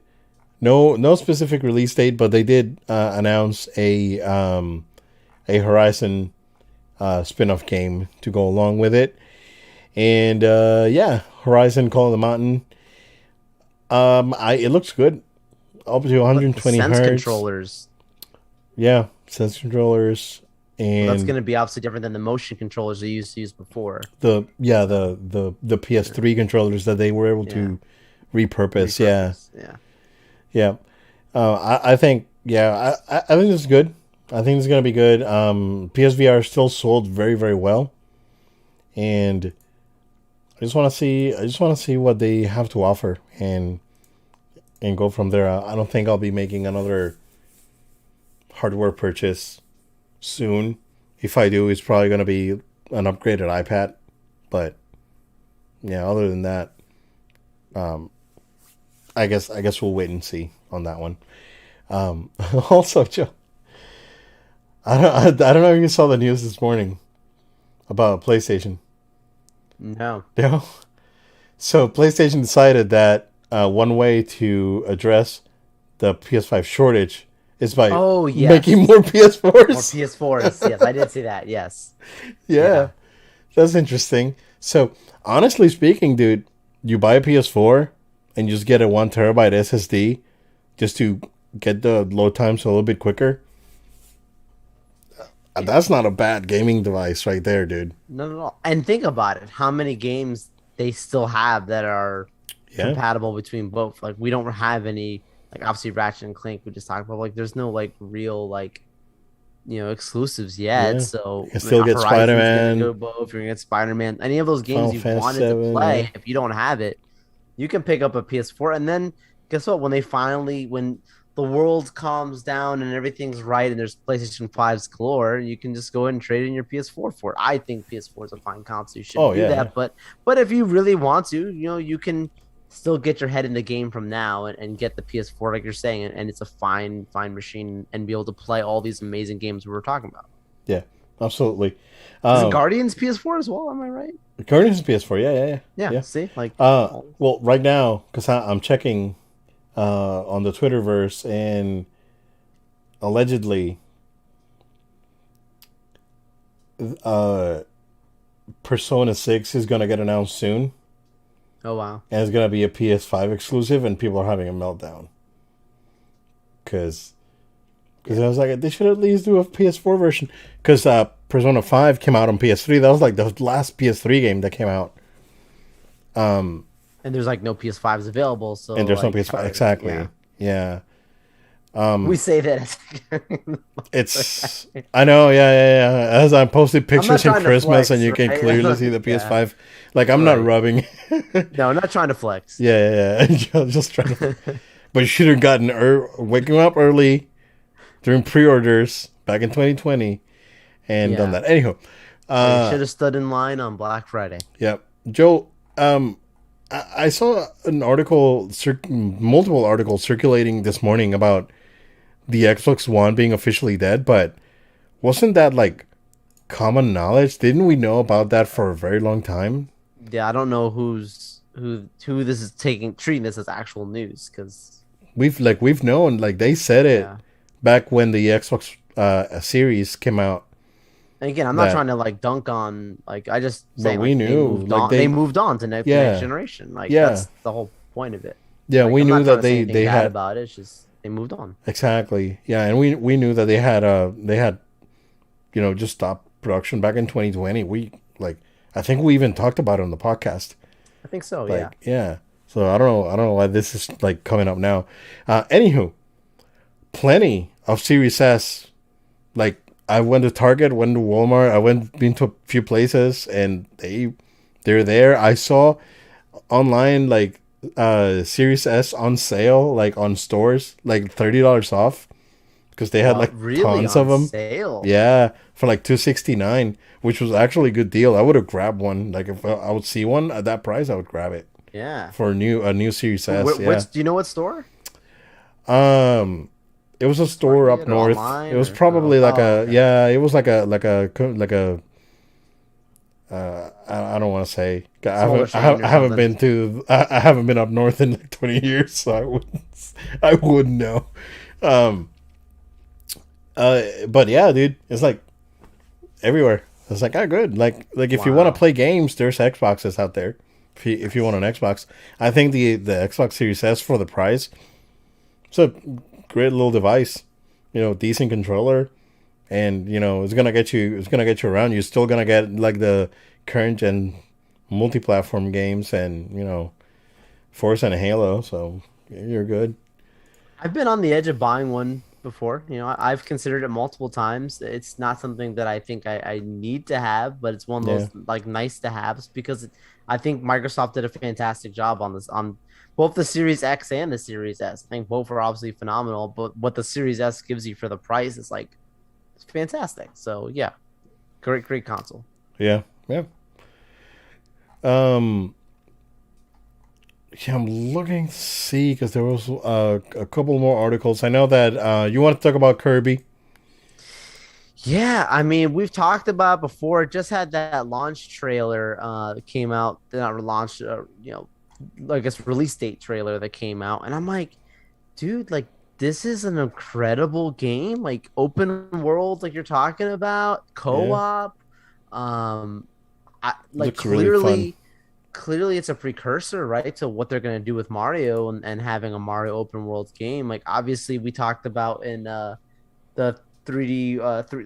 no specific release date, but they did announce a Horizon spin-off game to go along with it. And yeah, Horizon Call of the Mountain. It looks good. Up to But the 120 sense hertz. controllers. Yeah, sense controllers Well, that's and going to be obviously different than the motion controllers they used to use before. the PS3 controllers that they were able Yeah, to repurpose. Yeah, repurpose. Yeah. yeah. I think I think this is good. I think this is gonna be good. PSVR still sold very very well, and I just want to see what they have to offer and go from there. I don't think I'll be making another hardware purchase soon. If I do, it's probably gonna be an upgraded iPad. But yeah, other than that, um, I guess we'll wait and see on that one. Also, Joe, I don't know if you saw the news this morning about PlayStation. No. Yeah. So PlayStation decided that one way to address the PS5 shortage is by Oh making yes, more more PS4s. PS4s. Yes, I did see that. Yes. Yeah, Yeah. that's interesting. So, honestly speaking, dude, you buy a PS4 and you just get a 1 terabyte SSD just to get the load times a little bit quicker. Yeah. That's not a bad gaming device right there, dude. Not at all. And think about it. How many games they still have that are Yeah. compatible between both? Like we don't have any. Like obviously Ratchet and Clank we just talked about. Like there's no like real like exclusives yet. Yeah. You So can I mean, still get Spider Horizon's gonna go Man, both. You're gonna get Spider Man. Any of those games Final you've Fantasy wanted to 7, yeah. play, if you don't have it, you can pick up a PS4. And then guess what? When the world calms down and everything's right, and there's PlayStation 5s galore, you can just go ahead and trade in your PS4 for it. I think PS4 is a fine console. You Oh shouldn't do yeah, yeah. that, but if you really want to, you can still get your head in the game from now and get the PS4 like you're saying, and it's a fine machine and be able to play all these amazing games we were talking about. Yeah, absolutely. Is it Um Guardians PS4 as well? Am I right? Guardians of PS4, yeah, yeah, yeah. Yeah. Yeah. See, like, Well, right now, because I'm checking on the Twitterverse, and allegedly, uh, Persona 6 is going to get announced soon, oh wow, and it's going to be a PS5 exclusive, and people are having a meltdown. Because I was like, they should at least do a PS4 version. Because Persona 5 came out on PS3. That was like the last PS3 game that came out. and there's like no PS5s available, so And there's no like, PS5. Exactly. Yeah. we say that. It's I know, yeah, yeah, yeah. As I'm posting I'm not pictures in trying to Christmas, flex, and you can right? clearly see the Yeah, PS5. Like I'm not right. rubbing. No, I'm not trying to flex. Yeah, yeah, yeah. Just trying to. But you should have gotten waking up early, doing pre-orders back in 2020, and done Yeah, that. Anyhow, or you should have stood in line on Black Friday. yeah, Joe. I saw an article, multiple articles circulating this morning about the Xbox One being officially dead, but wasn't that like common knowledge? Didn't we know about that for a very long time? Yeah, I don't know who this is treating this as actual news because We've known, like they said it yeah. back when the Xbox series came out. And again, I'm not That trying to like dunk on like I just but saying we like they knew, moved like on. They moved on to the next yeah, generation. Like yeah, that's the whole point of it. yeah. Like We I'm knew not trying that to say anything they bad had about it. It's just they moved on. exactly, yeah, and we knew that they had just stopped production back in 2020. We like I think we even talked about it on the podcast. I think so. Yeah. Like yeah. So I don't know why this is like coming up now. Anywho, plenty of Series S. Like I went to Target, went to Walmart, I been to a few places, and they're there. I saw online like Series S on sale, like on stores, like $30 off because they had Well, like really tons of on them. sale. Yeah, for like 269, which was actually a good deal. I would have grabbed one. Like if I would see one at that price, I would grab it Yeah. for a new Series S. Yeah. Which do you know what store? Um, it was a store up Target or north. It online was or probably like a okay. yeah. It was like a. I don't want to say. Smaller chain or I haven't something. been to. I haven't been up north in like 20 years, so I wouldn't know. Um. But yeah, dude, it's like everywhere. It's like good. Like if you want to Wow. play games, there's Xboxes out there. If you want Nice. an Xbox, I think the Xbox Series S for the price, it's a great little device. Decent controller, and it's gonna get you around. You're still gonna get like the current gen multi-platform games, and Forza and Halo. So you're good. I've been on the edge of buying one before. I've considered it multiple times. It's not something that I think I need to have, but it's one of Yeah, those like nice to haves because I think Microsoft did a fantastic job on this on both the Series X and the Series S. I think both are obviously phenomenal, but what the Series S gives you for the price is like it's fantastic. So yeah, great console. yeah, yeah. Um, yeah, I'm looking to see because there was a couple more articles. I know that you want to talk about Kirby. Yeah, I mean, we've talked about it before. It just had that launch trailer that came out, not launch, I guess release date trailer that came out, and I'm like, dude, like this is an incredible game, like open world, like you're talking about, Yeah, co-op. Um, like looks really fun. clearly it's a precursor, right, to what they're gonna do with Mario and having a Mario open world game. Like obviously we talked about in the 3D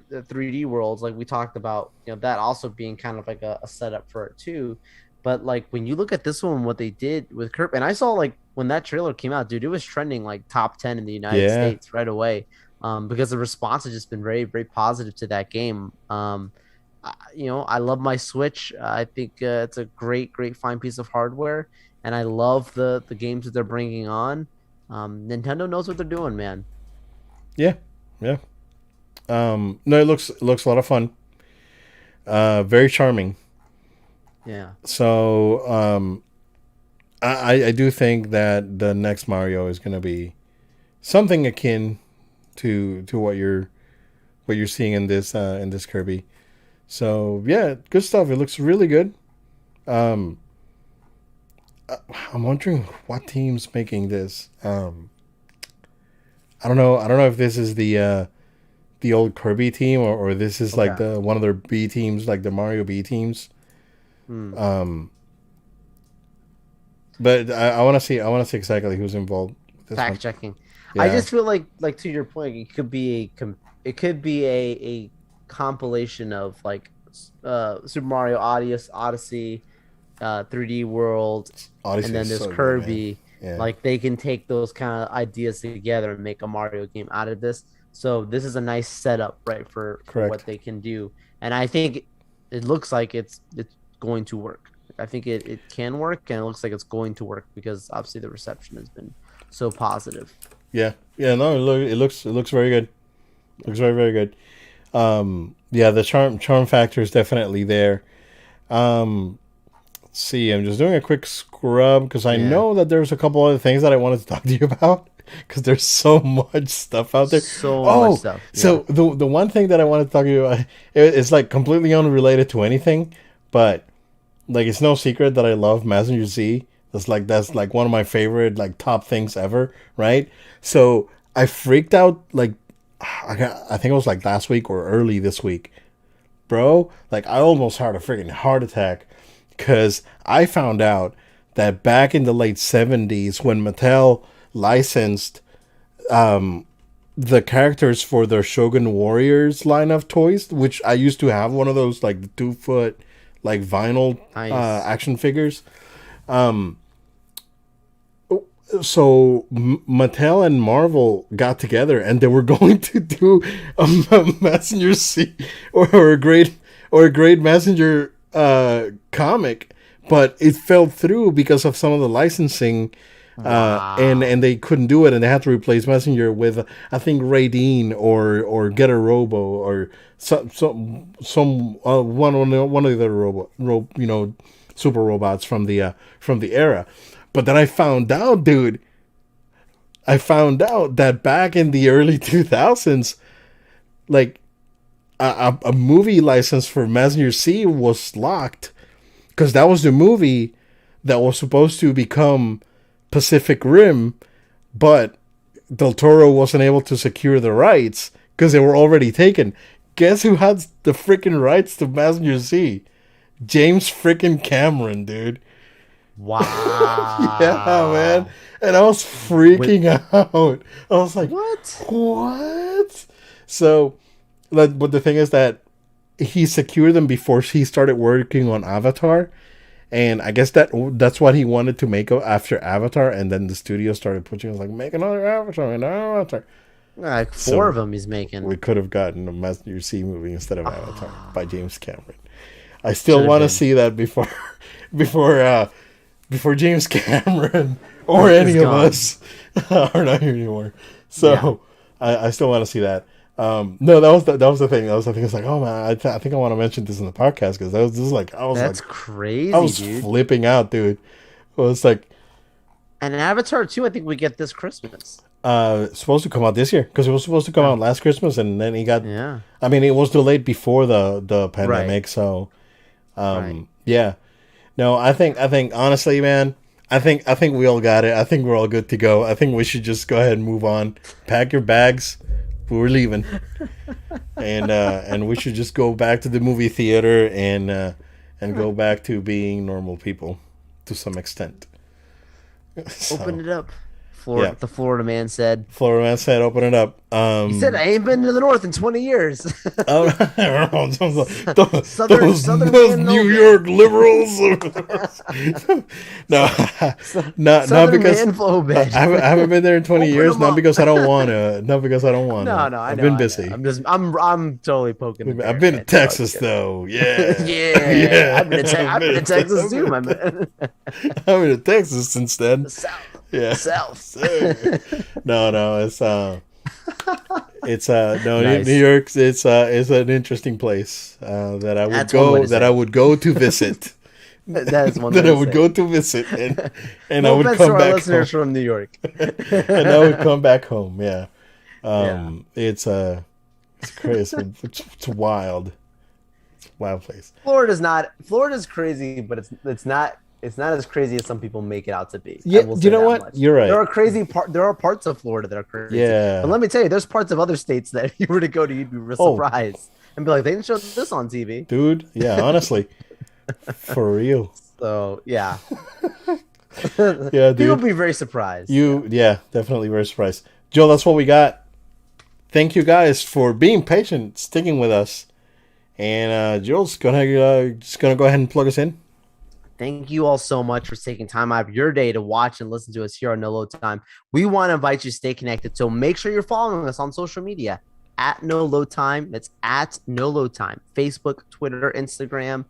the 3D worlds, like we talked about, that also being kind of like a setup for it too. But like when you look at this one, what they did with Kirby, and I saw like when that trailer came out, dude, it was trending like top 10 in the United Yeah, States right away. Because the response has just been very, very positive to that game. I love my Switch. I think it's a great, great fine piece of hardware, and I love the games that they're bringing on. Nintendo knows what they're doing, man. yeah, yeah. No, it looks a lot of fun. Very charming. Yeah. So I do think that the next Mario is going to be something akin to what you're seeing in this Kirby. So yeah, good stuff. It looks really good. Um, I'm wondering what team's making this. I don't know. I don't know if this is the old Kirby team or this is like Okay. the one of their B teams, like the Mario B teams. Hmm. Um, but I want to see. I want to see exactly who's involved with this one. Fact checking. I Yeah. just feel like to your point, it could be it could be a compilation of like Super Mario Odyssey, 3D World, and Odyssey then is there's so good, man. Kirby. Yeah. Like they can take those kind of ideas together and make a Mario game out of this. So this is a nice setup, right, for what Correct. they can do. And I think it looks like it's going to work. I think it can work, and it looks like it's going to work because obviously the reception has been so positive. Yeah. Yeah. No, it looks very good. Yeah. Looks very very good. Yeah, the charm factor is definitely there. Um, let's see, I'm just doing a quick scrub because I Yeah. know that there's a couple other things that I wanted to talk to you about because there's so much stuff out there. So much Oh, stuff. Yeah. so the one thing that I wanted to talk to you about it's like completely unrelated to anything, but like it's no secret that I love Messenger Z. That's like one of my favorite like top things ever, right? So I freaked out like I think it was like last week or early this week, bro. Like I almost had a freaking heart attack because I found out that back in the late '70s when Mattel licensed the characters for their Shogun Warriors line of toys, which I used to have one of those like the 2 foot like vinyl Nice. action figures. So Mattel and Marvel got together and they were going to do a Messenger C or a great Messenger comic, but it fell through because of some of the licensing, and Wow. they couldn't do it, and they had to replace Messenger with I think Raideen or Get a Robo or some one of the super robots from the era. But then I found out, dude. I found out that back in the early 2000s, like a movie license for Messenger C was locked because that was the movie that was supposed to become Pacific Rim, but Del Toro wasn't able to secure the rights because they were already taken. Guess who had the freaking rights to Messenger Z? James freaking Cameron, dude. Yeah, man. Wow. And I was Wait, freaking out. I was like, what? what? So, but the thing is that he secured them before he started working on Avatar. And I guess that's what he wanted to make after Avatar. And then the studio started pushing, like, make another Avatar, another Avatar. Like four of So them he's making. we could have gotten a Messenger C movie instead of Avatar by Ah, James Cameron. I still should have want to been. see that before before James Cameron or Is any of gone. us are not here anymore. Yeah. So I still want to see that. No, that was the thing. That was the thing. It's like, oh man, I think I want to mention this in the podcast because this is like That's I crazy, was dude. flipping out, dude. It was like And Avatar 2, I think we get this Christmas. supposed to come out this year because it was supposed to come Yeah. out last Christmas and then he got. Yeah. I mean, it was delayed before the Right. pandemic, so Right. yeah. No, I think honestly, man, I think we all got it. I think we're all good to go. I think we should just go ahead and move on. Pack your bags. We're leaving, and we should just go back to the movie theater and go back to being normal people to some extent. So, Open it up. Florida, yeah. the Florida man said. Florida man said, "Open it up." He said, "I ain't been to the north in 20 years." Oh, Southern those man New Obed. York liberals. No, not Southern because man Obed. I haven't been there in 20 Open years. them Not up. because I don't want to. Not because I don't want to. No, no, I I've know. been I know. busy. I'm totally poking. The I've bear, been to man. So it's Texas good. though. Yeah, Yeah, I've been to Texas too, my man. I've been to Texas since then. The South, Yeah. the South. Sir. No, it's no Nice. New York. It's an interesting place that I would That's one way go to say I it. would go to visit. That is one. That way I to would say go it. to visit and I No would offense to come our back home. listeners from New York. And I would come back home. Yeah. Yeah. It's crazy. It's wild. It's a wild place. Florida's crazy, but it's not as crazy as some people make it out to be. Yeah, I will you say know that what? much. You're right. There are parts of Florida that are crazy. Yeah. But let me tell you, there's parts of other states that if you were to go to, you'd be real Oh. surprised and be like, they didn't show this on TV. Dude, yeah, honestly. For real. So yeah. Yeah, dude. People be very surprised. Yeah, definitely very surprised. Joe, that's what we got. Thank you guys for being patient, sticking with us. And Joel's just gonna go ahead and plug us in. Thank you all so much for taking time out of your day to watch and listen to us here on No Load Time. We want to invite you to stay connected. So make sure you're following us on social media at No Load Time. That's at No Load Time. Facebook, Twitter, Instagram.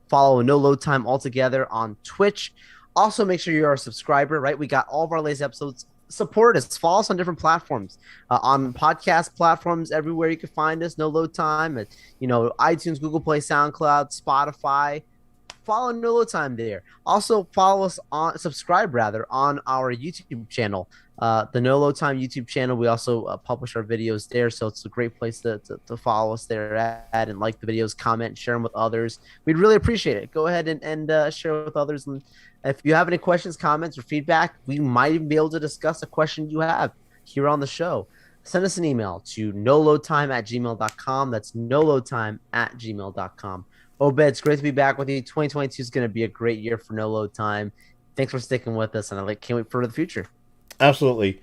Follow No Load Time altogether on Twitch. Also, make sure you're a subscriber, right? We got all of our latest episodes. Support us. Follow us on different platforms, on podcast platforms everywhere you can find us. No Load Time, iTunes, Google Play, SoundCloud, Spotify. Follow No Load Time there. Also, subscribe on our YouTube channel, the No Load Time YouTube channel. We also publish our videos there, so it's a great place to follow us there at and like the videos, comment, share them with others. We'd really appreciate it. Go ahead and share with others. And if you have any questions, comments, or feedback, we might even be able to discuss a question you have here on the show. Send us an email to noloadtime@gmail.com. That's noloadtime@gmail.com. Obed, it's great to be back with you. 2022 is going to be a great year for No Load Time. Thanks for sticking with us, and I can't wait for the future. Absolutely.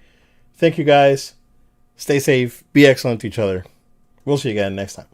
Thank you guys. Stay safe. Be excellent to each other. We'll see you again next time.